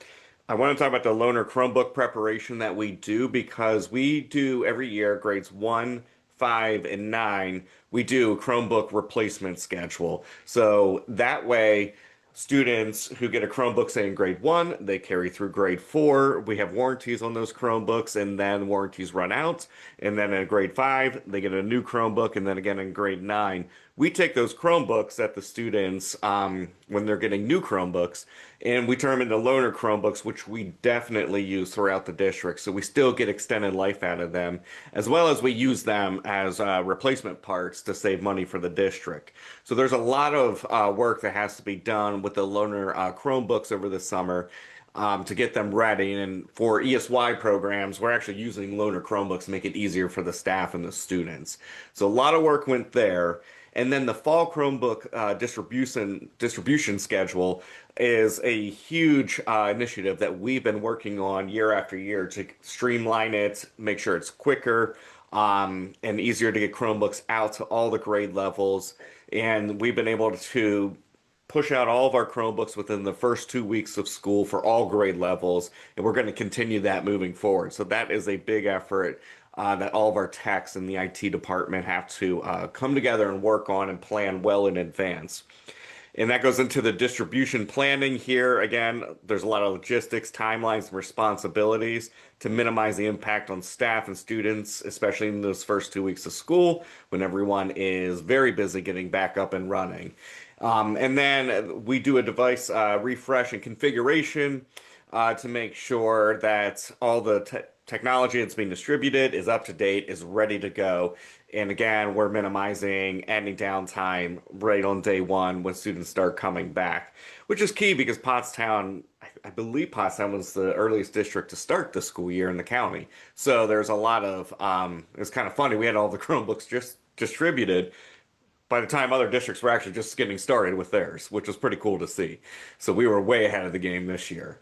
I want to talk about the loaner Chromebook preparation that we do because we do every year grades 1, 5, and 9, we do a Chromebook replacement schedule. So that way, students who get a Chromebook, say in grade 1, they carry through grade 4. We have warranties on those Chromebooks, and then warranties run out. And then in grade 5, they get a new Chromebook, and then again in grade 9, we take those Chromebooks that the students, when they're getting new Chromebooks, and we turn them into loaner Chromebooks, which we definitely use throughout the district. So we still get extended life out of them, as well as we use them as replacement parts to save money for the district. So there's a lot of work that has to be done with the loaner Chromebooks over the summer. To get them ready. And for ESY programs, we're actually using loaner Chromebooks to make it easier for the staff and the students. So a lot of work went there. And then the fall Chromebook distribution schedule is a huge initiative that we've been working on year after year to streamline it, make sure it's quicker and easier to get Chromebooks out to all the grade levels. And we've been able to push out all of our Chromebooks within the first 2 weeks of school for all grade levels, and we're going to continue that moving forward. So that is a big effort that all of our techs in the IT department have to come together and work on and plan well in advance. And that goes into the distribution planning here. Again, there's a lot of logistics, timelines, and responsibilities to minimize the impact on staff and students, especially in those first 2 weeks of school when everyone is very busy getting back up and running. And then we do a device refresh and configuration to make sure that all the technology that's being distributed is up to date, is ready to go. And again, we're minimizing any downtime right on day one when students start coming back, which is key because Pottstown, I believe Pottstown was the earliest district to start the school year in the county. So there's a lot of, it's kind of funny, we had all the Chromebooks just distributed by the time other districts were actually just getting started with theirs, which was pretty cool to see. So we were way ahead of the game this year.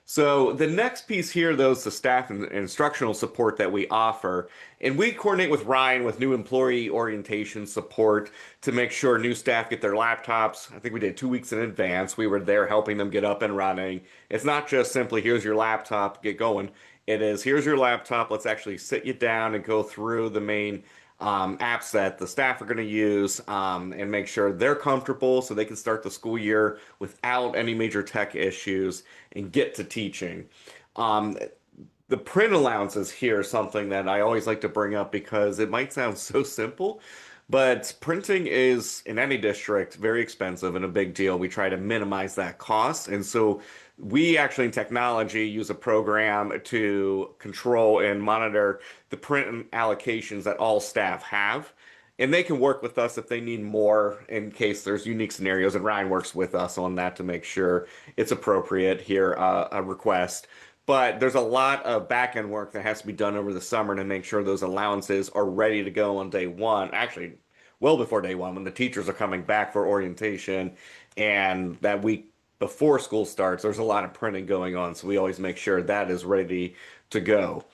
So the next piece here, though, is the staff and instructional support that we offer. And we coordinate with Ryan with new employee orientation support to make sure new staff get their laptops. I think we did 2 weeks in advance. We were there helping them get up and running. It's not just simply, here's your laptop, get going. It is, here's your laptop, let's actually sit you down and go through the main apps that the staff are going to use and make sure they're comfortable so they can start the school year without any major tech issues and get to teaching. The print allowances here is something that I always like to bring up because it might sound so simple, but printing is, in any district, very expensive and a big deal. We try to minimize that cost. And so we actually in technology use a program to control and monitor the print allocations that all staff have. And they can work with us if they need more in case there's unique scenarios. And Ryan works with us on that to make sure it's appropriate here, a request. But there's a lot of back-end work that has to be done over the summer to make sure those allowances are ready to go on day one. Actually, well before day one, when the teachers are coming back for orientation and that week before school starts, there's a lot of printing going on. So we always make sure that is ready to go.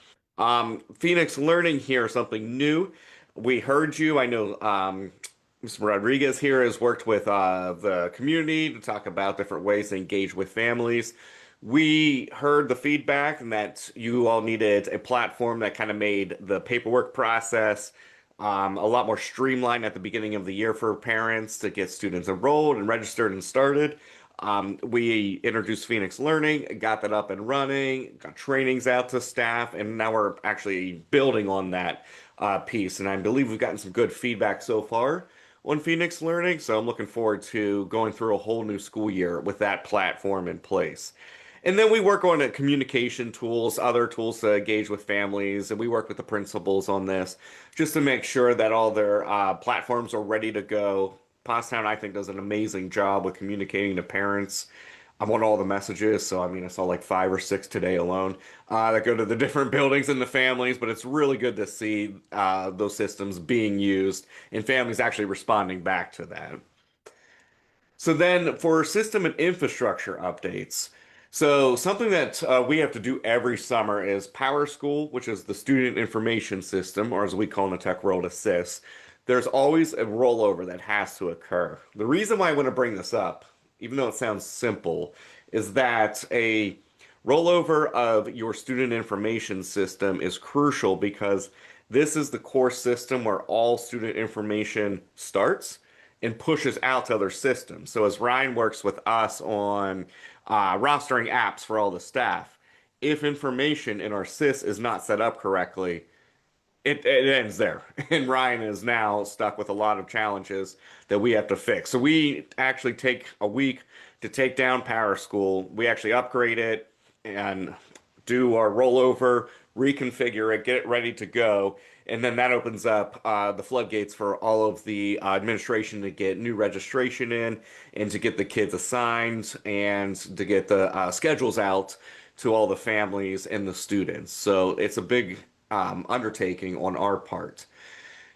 Phoenix Learning here, something new. We heard you. I know Mr. Rodriguez here has worked with the community to talk about different ways to engage with families. We heard the feedback and that you all needed a platform that kind of made the paperwork process a lot more streamlined at the beginning of the year for parents to get students enrolled and registered and started. We introduced Phoenix Learning, got that up and running, got trainings out to staff, and now we're actually building on that piece. And I believe we've gotten some good feedback so far on Phoenix Learning. So I'm looking forward to going through a whole new school year with that platform in place. And then we work on communication tools, other tools to engage with families, and we work with the principals on this just to make sure that all their platforms are ready to go. Pottstown, I think, does an amazing job with communicating to parents. I want all the messages, so I mean, I saw like 5 or 6 today alone that go to the different buildings and the families, but it's really good to see those systems being used and families actually responding back to that. So then for system and infrastructure updates, so something that we have to do every summer is Power School, which is the student information system, or as we call in the tech world, ASSIS. There's always a rollover that has to occur. The reason why I want to bring this up, even though it sounds simple, is that a rollover of your student information system is crucial because This is the core system where all student information starts and pushes out to other systems. So as Ryan works with us on rostering apps for all the staff, if information in our SIS is not set up correctly, it ends there. And Ryan is now stuck with a lot of challenges that we have to fix. So we actually take a week to take down Power School. We actually upgrade it and do our rollover, reconfigure it, get it ready to go. And then that opens up the floodgates for all of the administration to get new registration in and to get the kids assigned and to get the schedules out to all the families and the students. So it's a big undertaking on our part.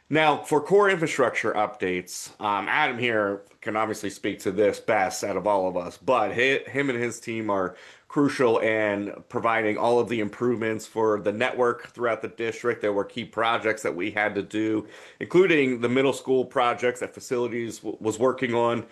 Now, for core infrastructure updates, Adam here can obviously speak to this best out of all of us, but him and his team are crucial in providing all of the improvements for the network throughout the district. There were key projects that we had to do, including the middle school projects that facilities was working on.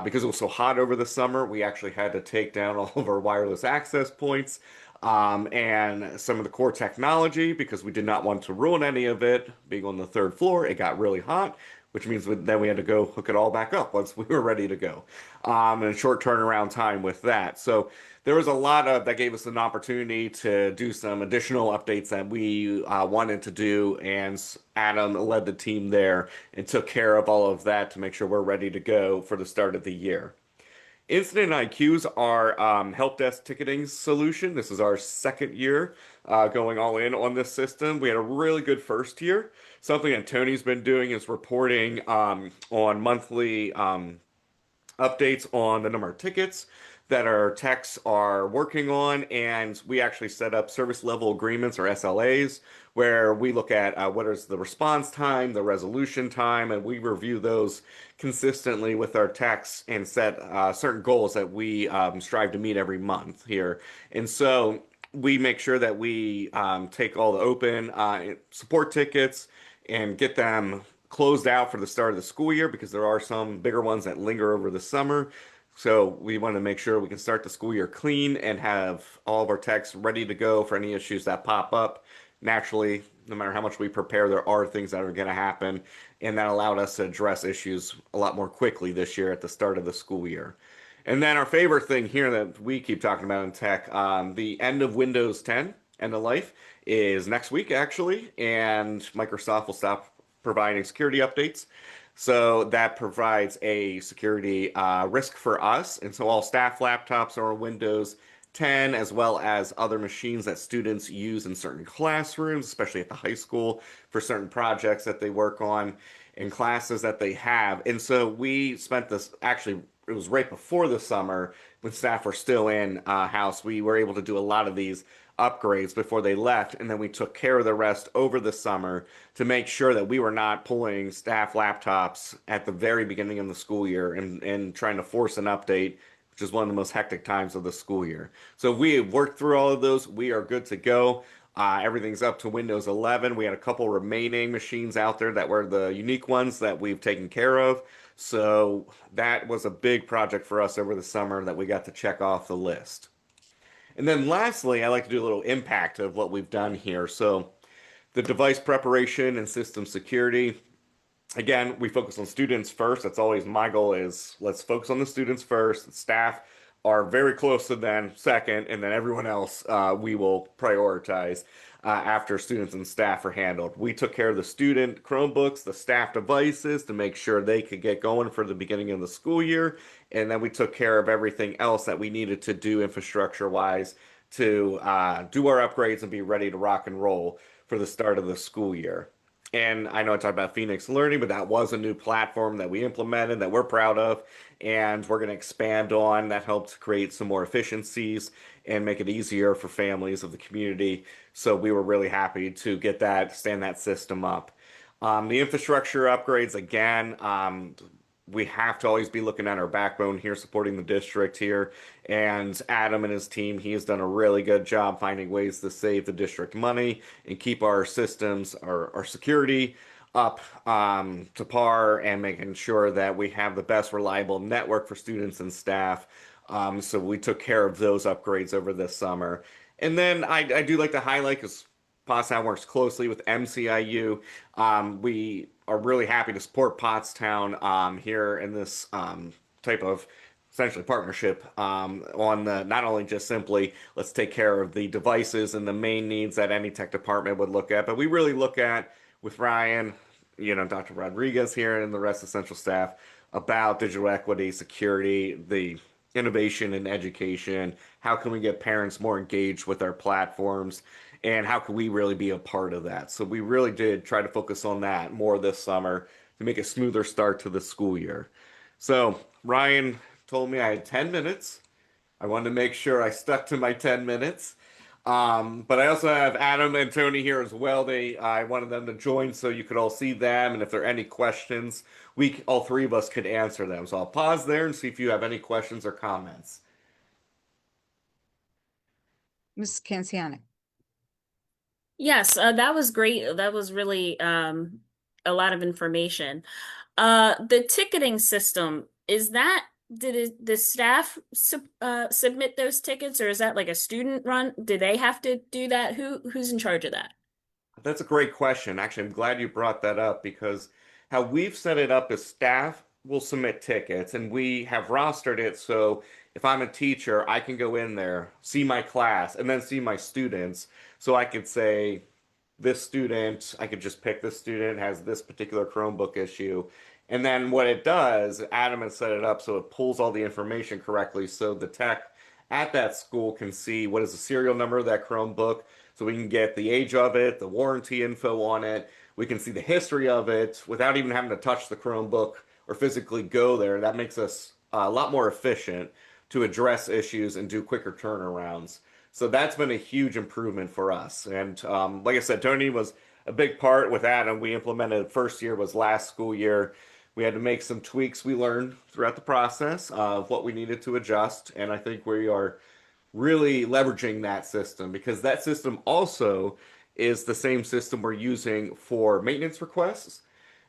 Because it was so hot over the summer, we actually had to take down all of our wireless access points and some of the core technology because we did not want to ruin any of it. Being on the third floor, it got really hot, which means then we had to go hook it all back up once we were ready to go. And a short turnaround time with that. So there was a lot of that gave us an opportunity to do some additional updates that we wanted to do, and Adam led the team there and took care of all of that to make sure we're ready to go for the start of the year. Incident IQs are help desk ticketing solution. This is our second year going all in on this system. We had a really good first year. Something that Tony's been doing is reporting on monthly updates on the number of tickets that our techs are working on, and we actually set up service level agreements or SLAs where we look at what is the response time, the resolution time, and we review those consistently with our techs and set certain goals that we strive to meet every month here. And so we make sure that we take all the open support tickets and get them closed out for the start of the school year because there are some bigger ones that linger over the summer. So we want to make sure we can start the school year clean and have all of our techs ready to go for any issues that pop up. Naturally, no matter how much we prepare, there are things that are going to happen, and that allowed us to address issues a lot more quickly this year at the start of the school year. And then our favorite thing here that we keep talking about in tech, the end of Windows 10, end of life, is next week actually, and Microsoft will stop providing security updates. So that provides a security risk for us. And so all staff laptops are on Windows 10, as well as other machines that students use in certain classrooms, especially at the high school, for certain projects that they work on in classes that they have. And so we spent this, actually, it was right before the summer when staff were still in house. We were able to do a lot of these upgrades before they left, and then we took care of the rest over the summer to make sure that we were not pulling staff laptops at the very beginning of the school year and trying to force an update, which is one of the most hectic times of the school year. So we have worked through all of those. We are good to go. Everything's up to Windows 11. We had a couple remaining machines out there that were the unique ones that we've taken care of. So that was a big project for us over the summer that we got to check off the list. And then lastly, I like to do a little impact of what we've done here. So the device preparation and system security. Again, we focus on students first. That's always my goal is let's focus on the students first. The staff are very close to them second, and then everyone else we will prioritize after students and staff are handled. We took care of the student Chromebooks, the staff devices to make sure they could get going for the beginning of the school year. And then we took care of everything else that we needed to do infrastructure wise to do our upgrades and be ready to rock and roll for the start of the school year. And I know I talked about Phoenix Learning, but that was a new platform that we implemented that we're proud of, and we're going to expand on. That helped create some more efficiencies and make it easier for families of the community. So we were really happy to get that, stand that system up. The infrastructure upgrades, again, we have to always be looking at our backbone here, supporting the district here. And Adam and his team, he has done a really good job finding ways to save the district money and keep our systems, our security up to par and making sure that we have the best reliable network for students and staff. So we took care of those upgrades over this summer. And then I do like to highlight, because Pottstown works closely with MCIU. We are really happy to support Pottstown here in this type of essentially partnership on the not only just simply let's take care of the devices and the main needs that any tech department would look at, but we really look at with Ryan, Dr. Rodriguez here and the rest of central staff about digital equity, security, the innovation in education. How can we get parents more engaged with our platforms? And how can we really be a part of that? So we really did try to focus on that more this summer to make a smoother start to the school year. So Ryan told me I had 10 minutes. I wanted to make sure I stuck to my 10 minutes. But I also have Adam and Tony here as well. I wanted them to join so you could all see them, and if there are any questions, all three of us could answer them. So I'll pause there and see if you have any questions or comments.
Ms. Canciani.
Yes, that was great. That was really a lot of information. The ticketing system, the staff submit those tickets, or is that like a student run? Do they have to do that? Who's in charge of that?
That's a great question. Actually, I'm glad you brought that up because how we've set it up is staff will submit tickets and we have rostered it so if I'm a teacher, I can go in there, see my class, and then see my students. So I could say, this student, I could just pick this student has this particular Chromebook issue. And then what it does, Adam has set it up so it pulls all the information correctly so the tech at that school can see what is the serial number of that Chromebook so we can get the age of it, the warranty info on it. We can see the history of it without even having to touch the Chromebook or physically go there. That makes us a lot more efficient to address issues and do quicker turnarounds. So that's been a huge improvement for us. And like I said, Tony was a big part with that, and we implemented first year was last school year. We had to make some tweaks we learned throughout the process of what we needed to adjust. And I think we are really leveraging that system because that system also is the same system we're using for maintenance requests.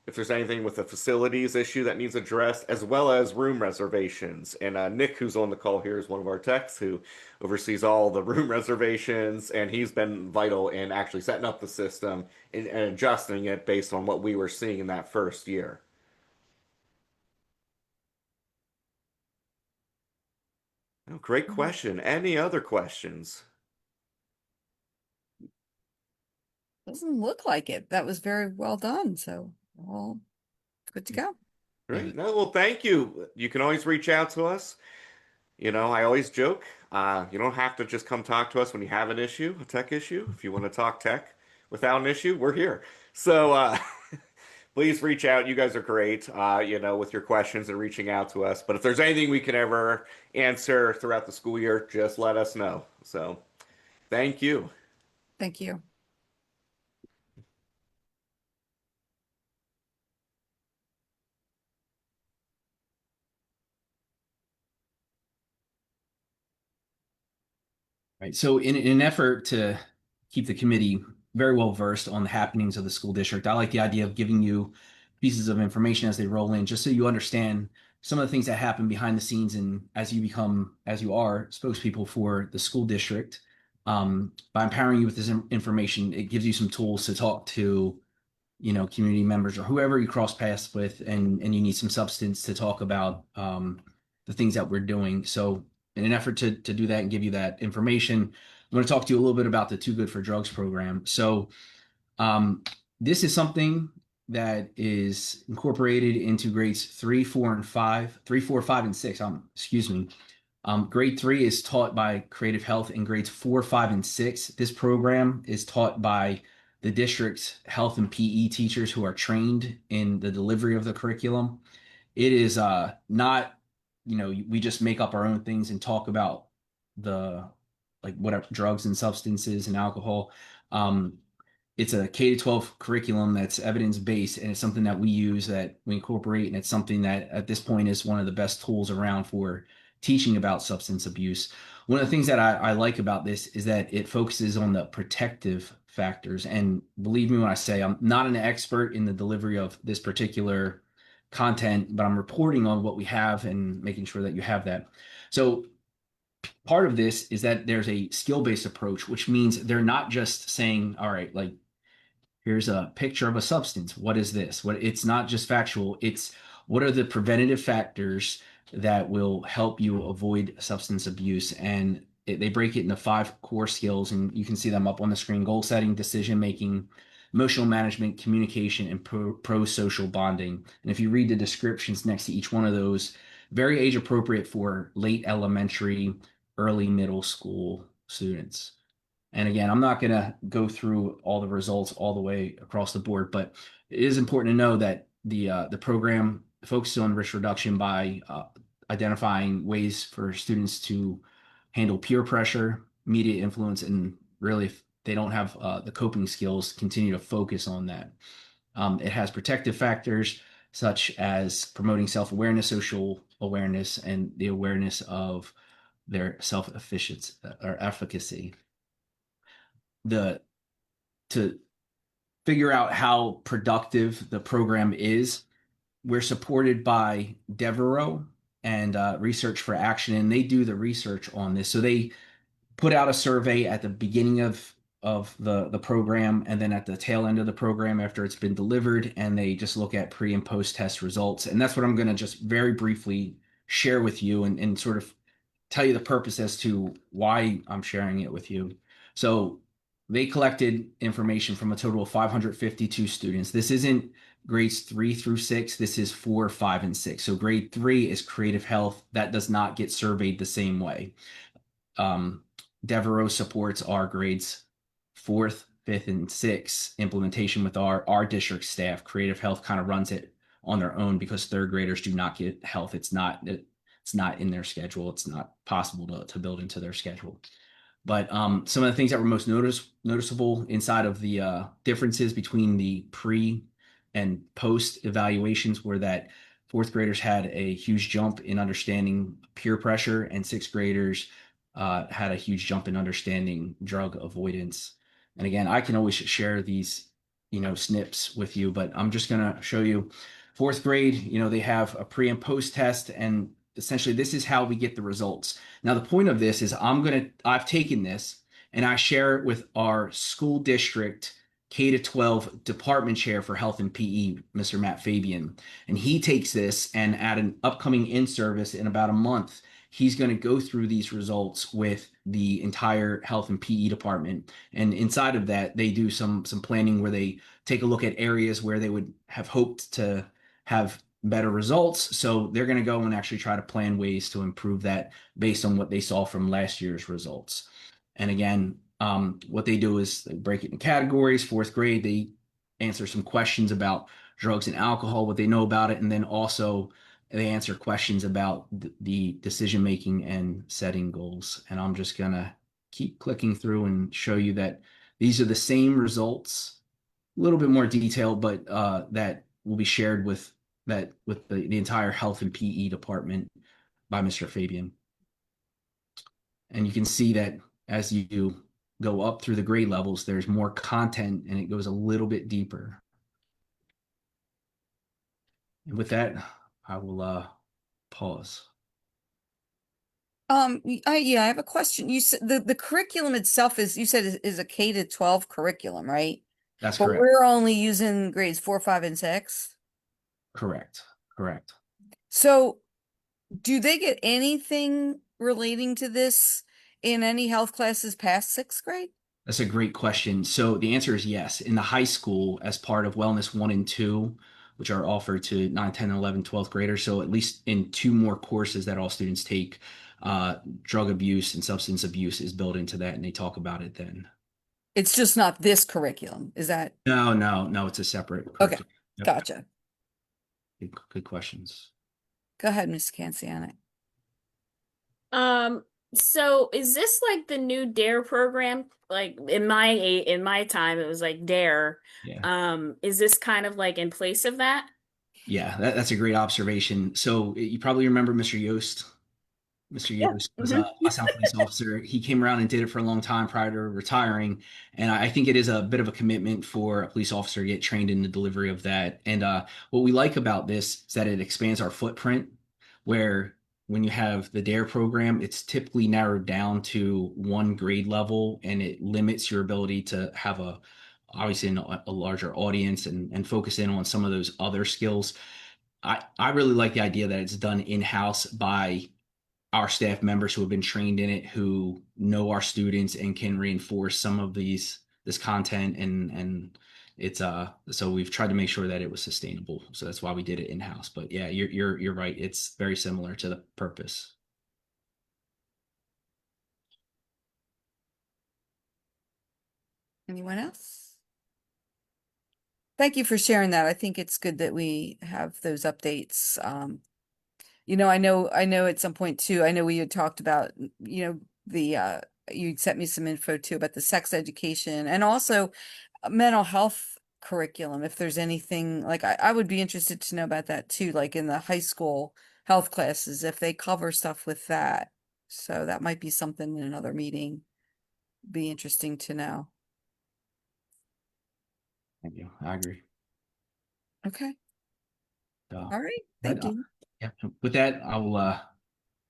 If there's anything with the facilities issue that needs addressed, as well as room reservations. And Nick, who's on the call here, is one of our techs who oversees all the room reservations, and he's been vital in actually setting up the system and adjusting it based on what we were seeing in that first year. Oh, great question. Any other questions?
Doesn't look like it. That was very well done. So, all good to go.
Great. No, well, thank you. You can always reach out to us. I always joke, you don't have to just come talk to us when you have an issue, a tech issue. If you want to talk tech without an issue, we're here. So please reach out. You guys are great, with your questions and reaching out to us. But if there's anything we can ever answer throughout the school year, just let us know. So thank you.
Thank you.
Right. So in an effort to keep the committee very well versed on the happenings of the school district, I like the idea of giving you pieces of information as they roll in, just so you understand some of the things that happen behind the scenes and as you are spokespeople for the school district. By empowering you with this information, it gives you some tools to talk to, community members or whoever you cross paths with, and you need some substance to talk about the things that we're doing. So in an effort to do that and give you that information, I'm going to talk to you a little bit about the Too Good for Drugs program. So this is something that is incorporated into grades 3, 4, and 5, 3, 4, 5, and 6. Excuse me. Grade 3 is taught by Creative Health, and grades 4, 5, and 6. This program is taught by the district's health and PE teachers who are trained in the delivery of the curriculum. It is not, we just make up our own things and talk about whatever drugs and substances and alcohol. It's a K-12 curriculum that's evidence-based, and it's something that we use, that we incorporate, and it's something that at this point is one of the best tools around for teaching about substance abuse. One of the things that I like about this is that it focuses on the protective factors. And believe me when I say I'm not an expert in the delivery of this particular content, but I'm reporting on what we have and making sure that you have that. So part of this is that there's a skill-based approach, which means they're not just saying, all right, like, here's a picture of a substance. What is this? It's not just factual. It's what are the preventative factors that will help you avoid substance abuse? And they break it into 5 core skills, and you can see them up on the screen: goal setting, decision making, emotional management, communication, and pro-social bonding. And if you read the descriptions next to each one of those, very age appropriate for late elementary, early middle school students. And again, I'm not going to go through all the results all the way across the board, but it is important to know that the program focuses on risk reduction by identifying ways for students to handle peer pressure, media influence, and really, if they don't have the coping skills, continue to focus on that. It has protective factors such as promoting self-awareness, social awareness, and the awareness of their self-efficiency or efficacy. To figure out how productive the program is, we're supported by Devereaux and Research for Action, and they do the research on this. So they put out a survey at the beginning of the program, and then at the tail end of the program after it's been delivered, and they just look at pre and post test results. And that's what I'm going to just very briefly share with you and sort of tell you the purpose as to why I'm sharing it with you. So they collected information from a total of 552 students. This isn't grades 3 through 6. This is 4, 5, and 6. So grade 3 is creative health. That does not get surveyed the same way. Devereaux supports our grades 4th, 5th, and 6th implementation with our district staff. Creative health kind of runs it on their own because 3rd graders do not get health. It's not in their schedule. It's not possible to build into their schedule. But some of the things that were most noticeable inside of the differences between the pre and post evaluations were that 4th graders had a huge jump in understanding peer pressure, and 6th graders had a huge jump in understanding drug avoidance. And again, I can always share these, snips with you, but I'm just going to show you 4th grade. They have a pre and post test, and essentially this is how we get the results. Now, the point of this is I've taken this and I share it with our school district K-12 department chair for health and PE, Mr. Matt Fabian. And he takes this, and at an upcoming in-service in about a month, he's going to go through these results with the entire health and PE department. And inside of that, they do some planning where they take a look at areas where they would have hoped to have better results. So they're going to go and actually try to plan ways to improve that based on what they saw from last year's results. And again, what they do is they break it in categories. 4th grade, they answer some questions about drugs and alcohol, what they know about it, and then also they answer questions about the decision making and setting goals. And I'm just gonna keep clicking through and show you that these are the same results, a little bit more detail, but that will be shared with the entire health and PE department by Mr. Fabian. And you can see that as you go up through the grade levels, there's more content and it goes a little bit deeper. And with that, I will pause.
I have a question. You said the curriculum itself is a K-12 curriculum, right?
That's
But
correct.
we're only using grades 4, 5, and 6.
Correct.
So do they get anything relating to this in any health classes past 6th grade?
That's a great question. So the answer is yes. In the high school, as part of Wellness 1 and 2, which are offered to 9, 10, 11, 12th graders. So at least in 2 more courses that all students take, drug abuse and substance abuse is built into that, and they talk about it then.
It's just not this curriculum. Is that?
No, it's a separate
Okay,
curriculum. Yep.
gotcha.
Good questions.
Go ahead, Ms. Cancianic.
So is this like the new DARE program? Like in my time, it was like DARE.
Yeah.
Is this kind of like in place of that?
Yeah, that's a great observation. So you probably remember Mr. Yost. Mr. Yost was a Sound police officer. He came around and did it for a long time prior to retiring. And I think it is a bit of a commitment for a police officer to get trained in the delivery of that. And what we like about this is that it expands our footprint, where when you have the DARE program, it's typically narrowed down to one grade level, and it limits your ability to have obviously a larger audience and focus in on some of those other skills. I really like the idea that it's done in-house by our staff members who have been trained in it, who know our students and can reinforce some of this content, and it's so we've tried to make sure that it was sustainable. So that's why we did it in-house. But yeah, you're right. It's very similar to the purpose.
Anyone else? Thank you for sharing that. I think it's good that we have those updates. I know at some point too, I know we had talked about, you sent me some info too about the sex education and also mental health curriculum. If there's anything like, I would be interested to know about that too, like in the high school health classes, if they cover stuff with that. So that might be something in another meeting. Be interesting to know.
Thank you. I agree.
Okay. All right.
But,
Thank you.
yeah. With that, I'll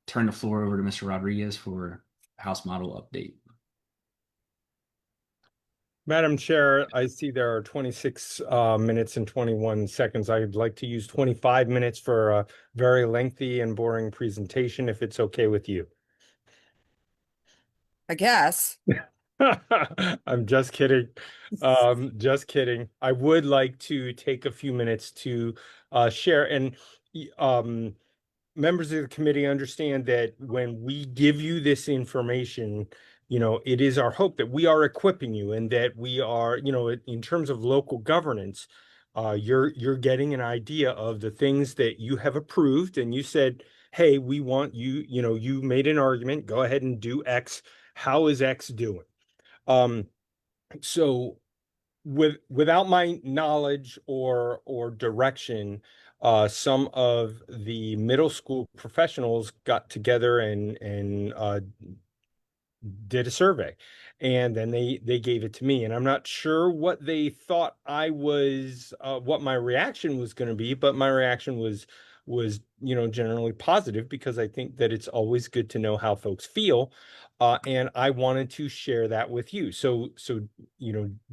turn the floor over to Mr. Rodriguez for House model update.
Madam Chair, I see there are 26 minutes and 21 seconds. I'd like to use 25 minutes for a very lengthy and boring presentation, if it's okay with you.
I guess.
I'm just kidding. Just kidding. I would like to take a few minutes to share, and members of the committee understand that when we give you this information, it is our hope that we are equipping you and that we are, in terms of local governance, you're getting an idea of the things that you have approved, and you said, hey, we want you, you made an argument, go ahead and do X. How is X doing? So without my knowledge or direction, some of the middle school professionals got together and did a survey, and then they gave it to me, and I'm not sure what they thought what my reaction was going to be, but my reaction was generally positive, because I think that it's always good to know how folks feel, and I wanted to share that with you. So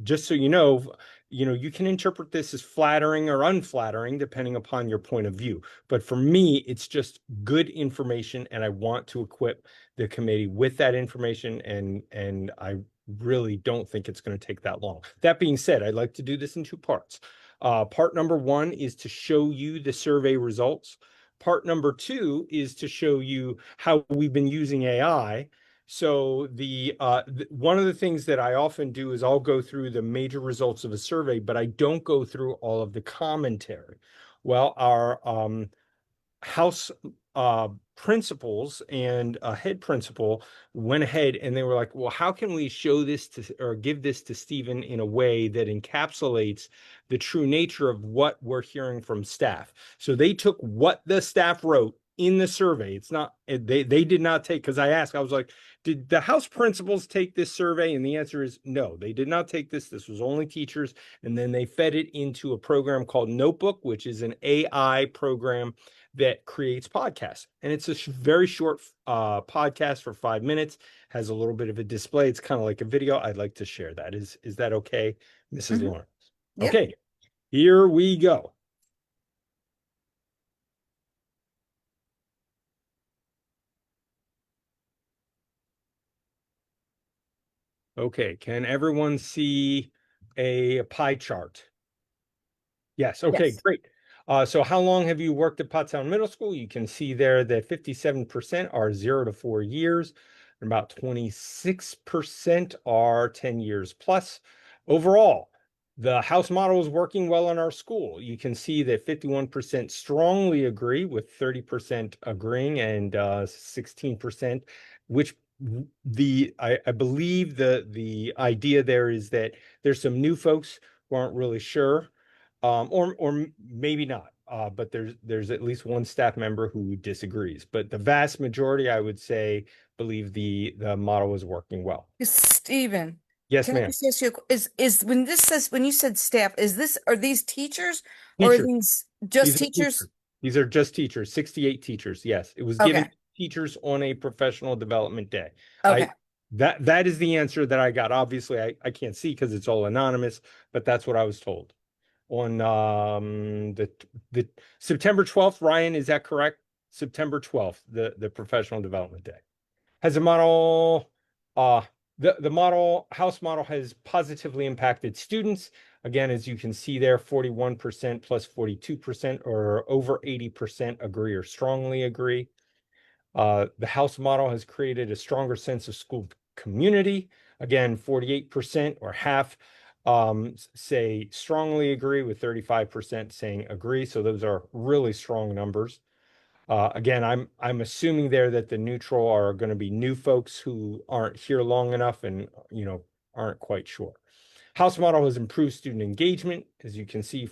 just so you can interpret this as flattering or unflattering depending upon your point of view, but for me it's just good information, and I want to equip the committee with that information, and I really don't think it's going to take that long. That being said, I'd like to do this in two parts. Part number one is to show you the survey results. Part number two is to show you how we've been using AI. So one of the things that I often do is I'll go through the major results of a survey, but I don't go through all of the commentary. Well, our House principals and a head principal went ahead and they were like, well, how can we show this or give this to Stephen in a way that encapsulates the true nature of what we're hearing from staff? So they took what the staff wrote in the survey. It's not, they did not take, because I asked, I was like, did the House principals take this survey? And the answer is no, they did not take this. This was only teachers. And then they fed it into a program called Notebook, which is an AI program that creates podcasts. And it's a very short podcast for 5 minutes, has a little bit of a display. It's kind of like a video. I'd like to share that. Is that okay, Mrs. Lawrence?
Yep.
Okay, here we go. Okay, can everyone see a pie chart? Yes, okay,
Yes.
great. So how long have you worked at Pottstown Middle School? You can see there that 57% are 0 to 4 years, and about 26% are 10 years plus. Overall, the house model is working well in our school. You can see that 51% strongly agree, with 30% agreeing, and 16%, which I believe the idea there is that there's some new folks who aren't really sure, or maybe not. But there's at least one staff member who disagrees. But the vast majority, I would say, believe the model is working well.
Stephen,
Yes,
can I
ma'am.
just ask you, is when you said staff, are these teachers or are
Teachers.
these just
These are
teachers?
These are just teachers, 68 teachers. Yes, it was given
Okay.
to teachers on a professional development day.
Okay.
That is the answer that I got. Obviously, I can't see because it's all anonymous, but that's what I was told. On the September 12th, Ryan, is that correct? September 12th, the professional development day. Has a model the model house model has positively impacted students. Again, as you can see there, 41% plus 42% or over 80% agree or strongly agree. The house model has created a stronger sense of school community. Again, 48% or half say strongly agree, with 35% saying agree. So those are really strong numbers. Again, I'm assuming there that the neutral are going to be new folks who aren't here long enough and aren't quite sure. House model has improved student engagement. As you can see,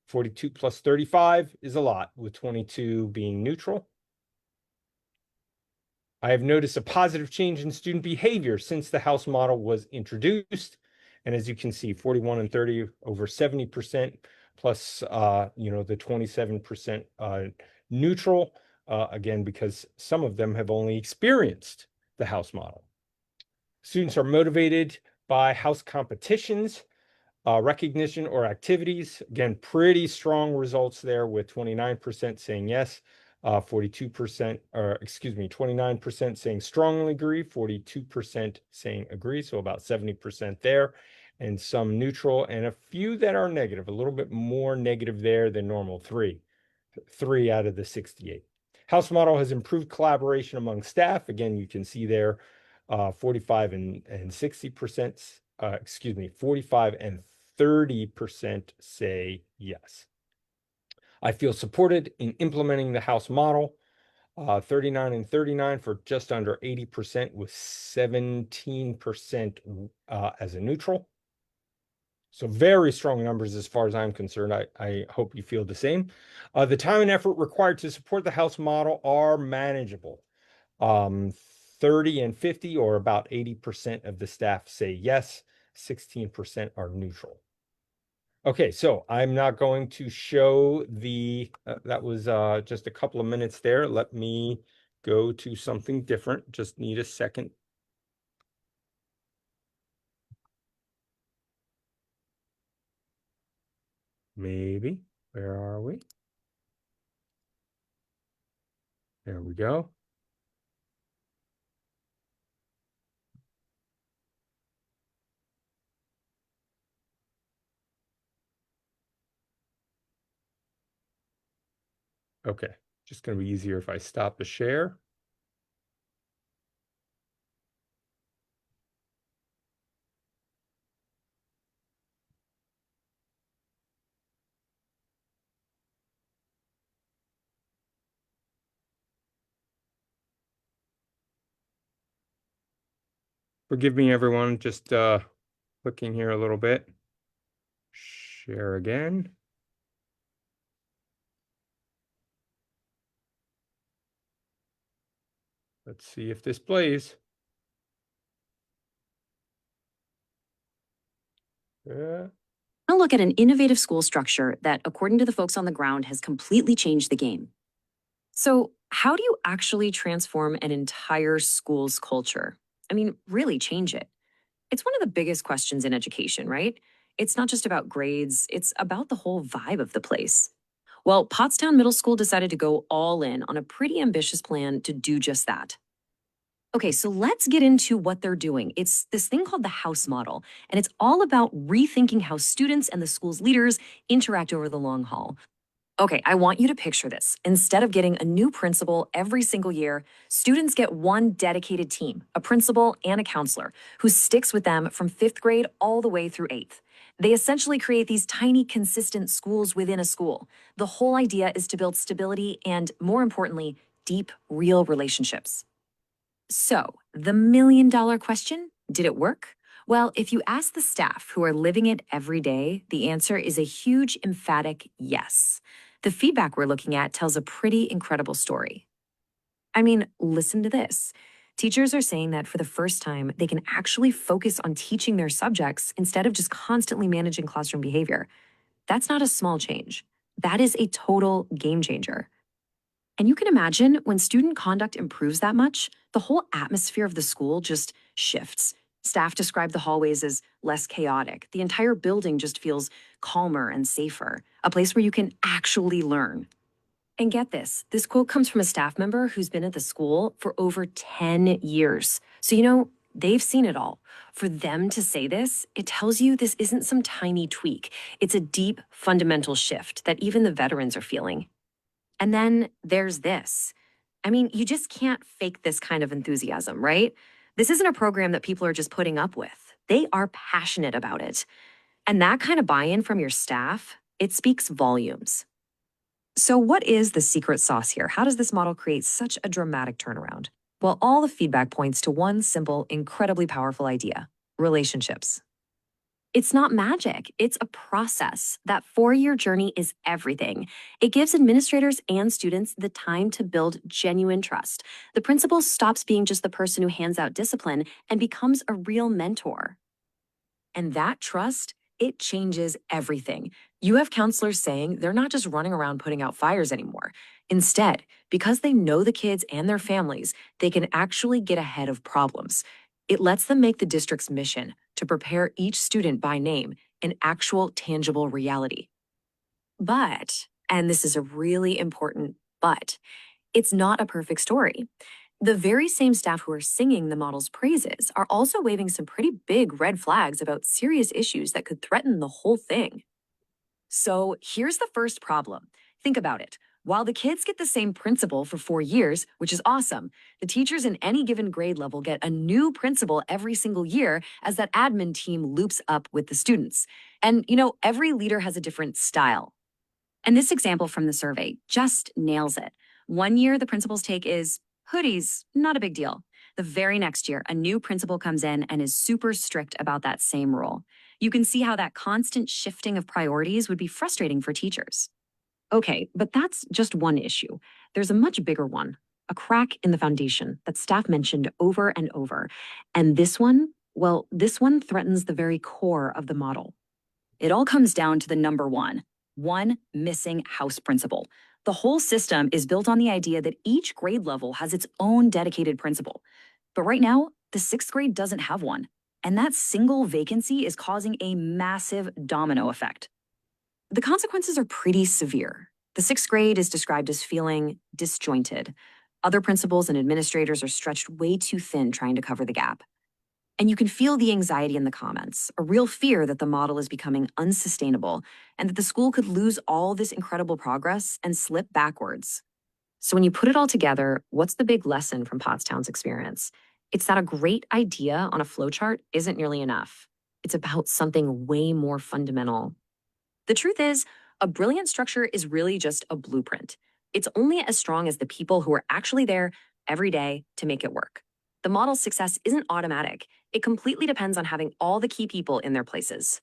42 plus 35 is a lot, with 22 being neutral. I have noticed a positive change in student behavior since the house model was introduced. And as you can see, 41 and 30 over 70% plus the 27% neutral. Again, because some of them have only experienced the house model. Students are motivated by house competitions, recognition, or activities. Again, pretty strong results there, with 29% saying yes, 42%, or excuse me, 29% saying strongly agree, 42% saying agree, so about 70% there, and some neutral, and a few that are negative, a little bit more negative there than normal, three out of the 68. House model has improved collaboration among staff. Again, you can see there 45 and 60%, 45 and 30% say yes. I feel supported in implementing the house model. 39 and 39 for just under 80%, with 17% as a neutral. So very strong numbers as far as I'm concerned. I hope you feel the same. The time and effort required to support the house model are manageable. 30 and 50, or about 80% of the staff say yes, 16% are neutral. Okay, so I'm not going to show that was just a couple of minutes there. Let me go to something different. Just need a second. Maybe. Where are we? There we go. Okay, just going to be easier if I stop the share. Forgive me, everyone, just clicking here a little bit. Share again. Let's see if this plays.
Now look at an innovative school structure that, according to the folks on the ground, has completely changed the game. So, how do you actually transform an entire school's culture? I mean, really change it? It's one of the biggest questions in education, right? It's not just about grades, it's about the whole vibe of the place. Well, Pottstown Middle School decided to go all in on a pretty ambitious plan to do just that. Okay, so let's get into what they're doing. It's this thing called the house model, and it's all about rethinking how students and the school's leaders interact over the long haul. Okay, I want you to picture this. Instead of getting a new principal every single year, students get one dedicated team, a principal and a counselor, who sticks with them from 5th grade all the way through 8th. They essentially create these tiny, consistent schools within a school. The whole idea is to build stability and, more importantly, deep, real relationships. So, the million-dollar question, did it work? Well, if you ask the staff who are living it every day, the answer is a huge, emphatic yes. The feedback we're looking at tells a pretty incredible story. I mean, listen to this. Teachers are saying that for the first time, they can actually focus on teaching their subjects instead of just constantly managing classroom behavior. That's not a small change. That is a total game changer. And you can imagine when student conduct improves that much, the whole atmosphere of the school just shifts. Staff describe the hallways as less chaotic. The entire building just feels calmer and safer, a place where you can actually learn. And get this quote comes from a staff member who's been at the school for over 10 years. So, they've seen it all. For them to say this, it tells you this isn't some tiny tweak. It's a deep, fundamental shift that even the veterans are feeling. And then there's this. I mean, you just can't fake this kind of enthusiasm, right? This isn't a program that people are just putting up with. They are passionate about it. And that kind of buy-in from your staff, it speaks volumes. So what is the secret sauce here? How does this model create such a dramatic turnaround? Well, all the feedback points to one simple, incredibly powerful idea: relationships. It's not magic, it's a process. That 4-year journey is everything. It gives administrators and students the time to build genuine trust. The principal stops being just the person who hands out discipline and becomes a real mentor. And that trust, it changes everything. You have counselors saying they're not just running around putting out fires anymore. Instead, because they know the kids and their families, they can actually get ahead of problems. It lets them make the district's mission to prepare each student by name an actual tangible reality. But, and this is a really important but, it's not a perfect story. The very same staff who are singing the model's praises are also waving some pretty big red flags about serious issues that could threaten the whole thing. So here's the first problem. Think about it. While the kids get the same principal for 4 years, which is awesome, the teachers in any given grade level get a new principal every single year as that admin team loops up with the students. And, every leader has a different style. And this example from the survey just nails it. 1 year, the principal's take is, hoodies, not a big deal. The very next year, a new principal comes in and is super strict about that same rule. You can see how that constant shifting of priorities would be frustrating for teachers. Okay, but that's just one issue. There's a much bigger one, a crack in the foundation that staff mentioned over and over. And this one threatens the very core of the model. It all comes down to the number one missing house principal. The whole system is built on the idea that each grade level has its own dedicated principal. But right now, the 6th grade doesn't have one. And that single vacancy is causing a massive domino effect. The consequences are pretty severe. The 6th grade is described as feeling disjointed. Other principals and administrators are stretched way too thin trying to cover the gap. And you can feel the anxiety in the comments, a real fear that the model is becoming unsustainable and that the school could lose all this incredible progress and slip backwards. So when you put it all together, what's the big lesson from Pottstown's experience? It's that a great idea on a flowchart isn't nearly enough. It's about something way more fundamental. The truth is, a brilliant structure is really just a blueprint. It's only as strong as the people who are actually there every day to make it work. The model's success isn't automatic. It completely depends on having all the key people in their places.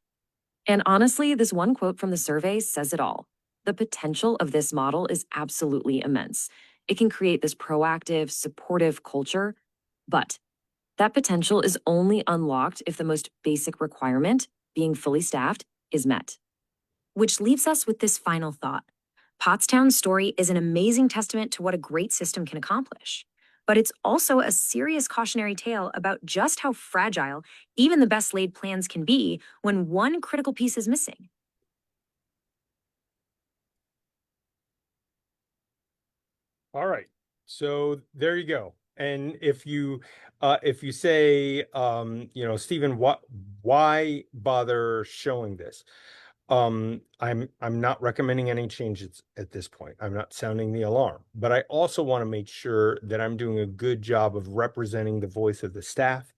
And honestly, this one quote from the survey says it all. The potential of this model is absolutely immense. It can create this proactive, supportive culture, but that potential is only unlocked if the most basic requirement, being fully staffed, is met. Which leaves us with this final thought. Pottstown's story is an amazing testament to what a great system can accomplish. But it's also a serious cautionary tale about just how fragile even the best laid plans can be when one critical piece is missing.
All right. So there you go. And if you say, Stephen, why bother showing this? I'm not recommending any changes at this point. I'm not sounding the alarm, but I also want to make sure that I'm doing a good job of representing the voice of the staff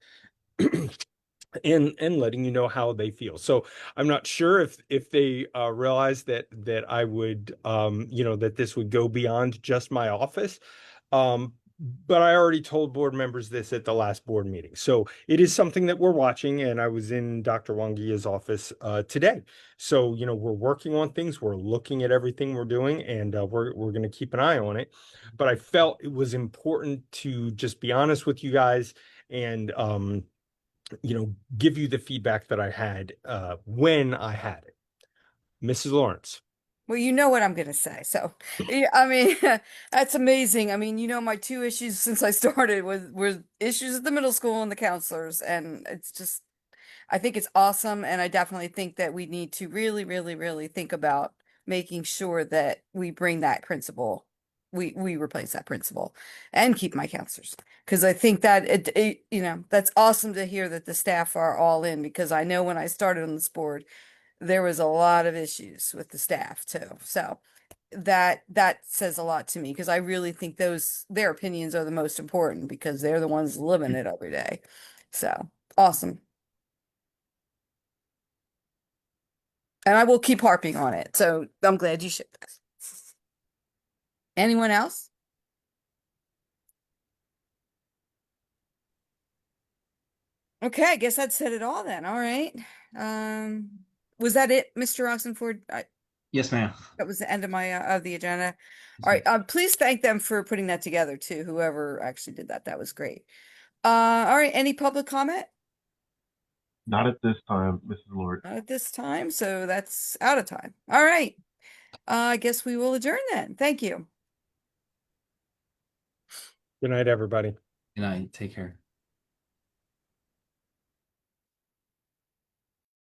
and letting you know how they feel. So I'm not sure if they realize that I would that this would go beyond just my office. But I already told board members this at the last board meeting. So it is something that we're watching, and I was in Dr. Wangia's office today. So, we're working on things, we're looking at everything we're doing, and we're going to keep an eye on it. But I felt it was important to just be honest with you guys and give you the feedback that I had when I had it. Mrs. Lawrence.
Well, you know what I'm going to say. So, yeah, I mean, that's amazing. I mean, my two issues since I started were issues at the middle school and the counselors, and it's just, I think it's awesome, and I definitely think that we need to really, really, really think about making sure that we bring that principal, we replace that principal, and keep my counselors, because I think that that's awesome to hear that the staff are all in, because I know when I started on this board, there was a lot of issues with the staff too. So that says a lot to me, because I really think their opinions are the most important, because they're the ones living it every day. So awesome. And I will keep harping on it. So I'm glad you shared this. Anyone else? Okay, I guess that said it all then. All right. Was that it, Mr. Oxenford?
Yes, ma'am.
That was the end of my of the agenda. All right. Please thank them for putting that together too. Whoever actually did that. That was great. All right. Any public comment?
Not at this time, Mrs. Lawrence.
Not at this time, so that's out of time. All right. I guess we will adjourn then. Thank you.
Good night, everybody.
Good night. Take care.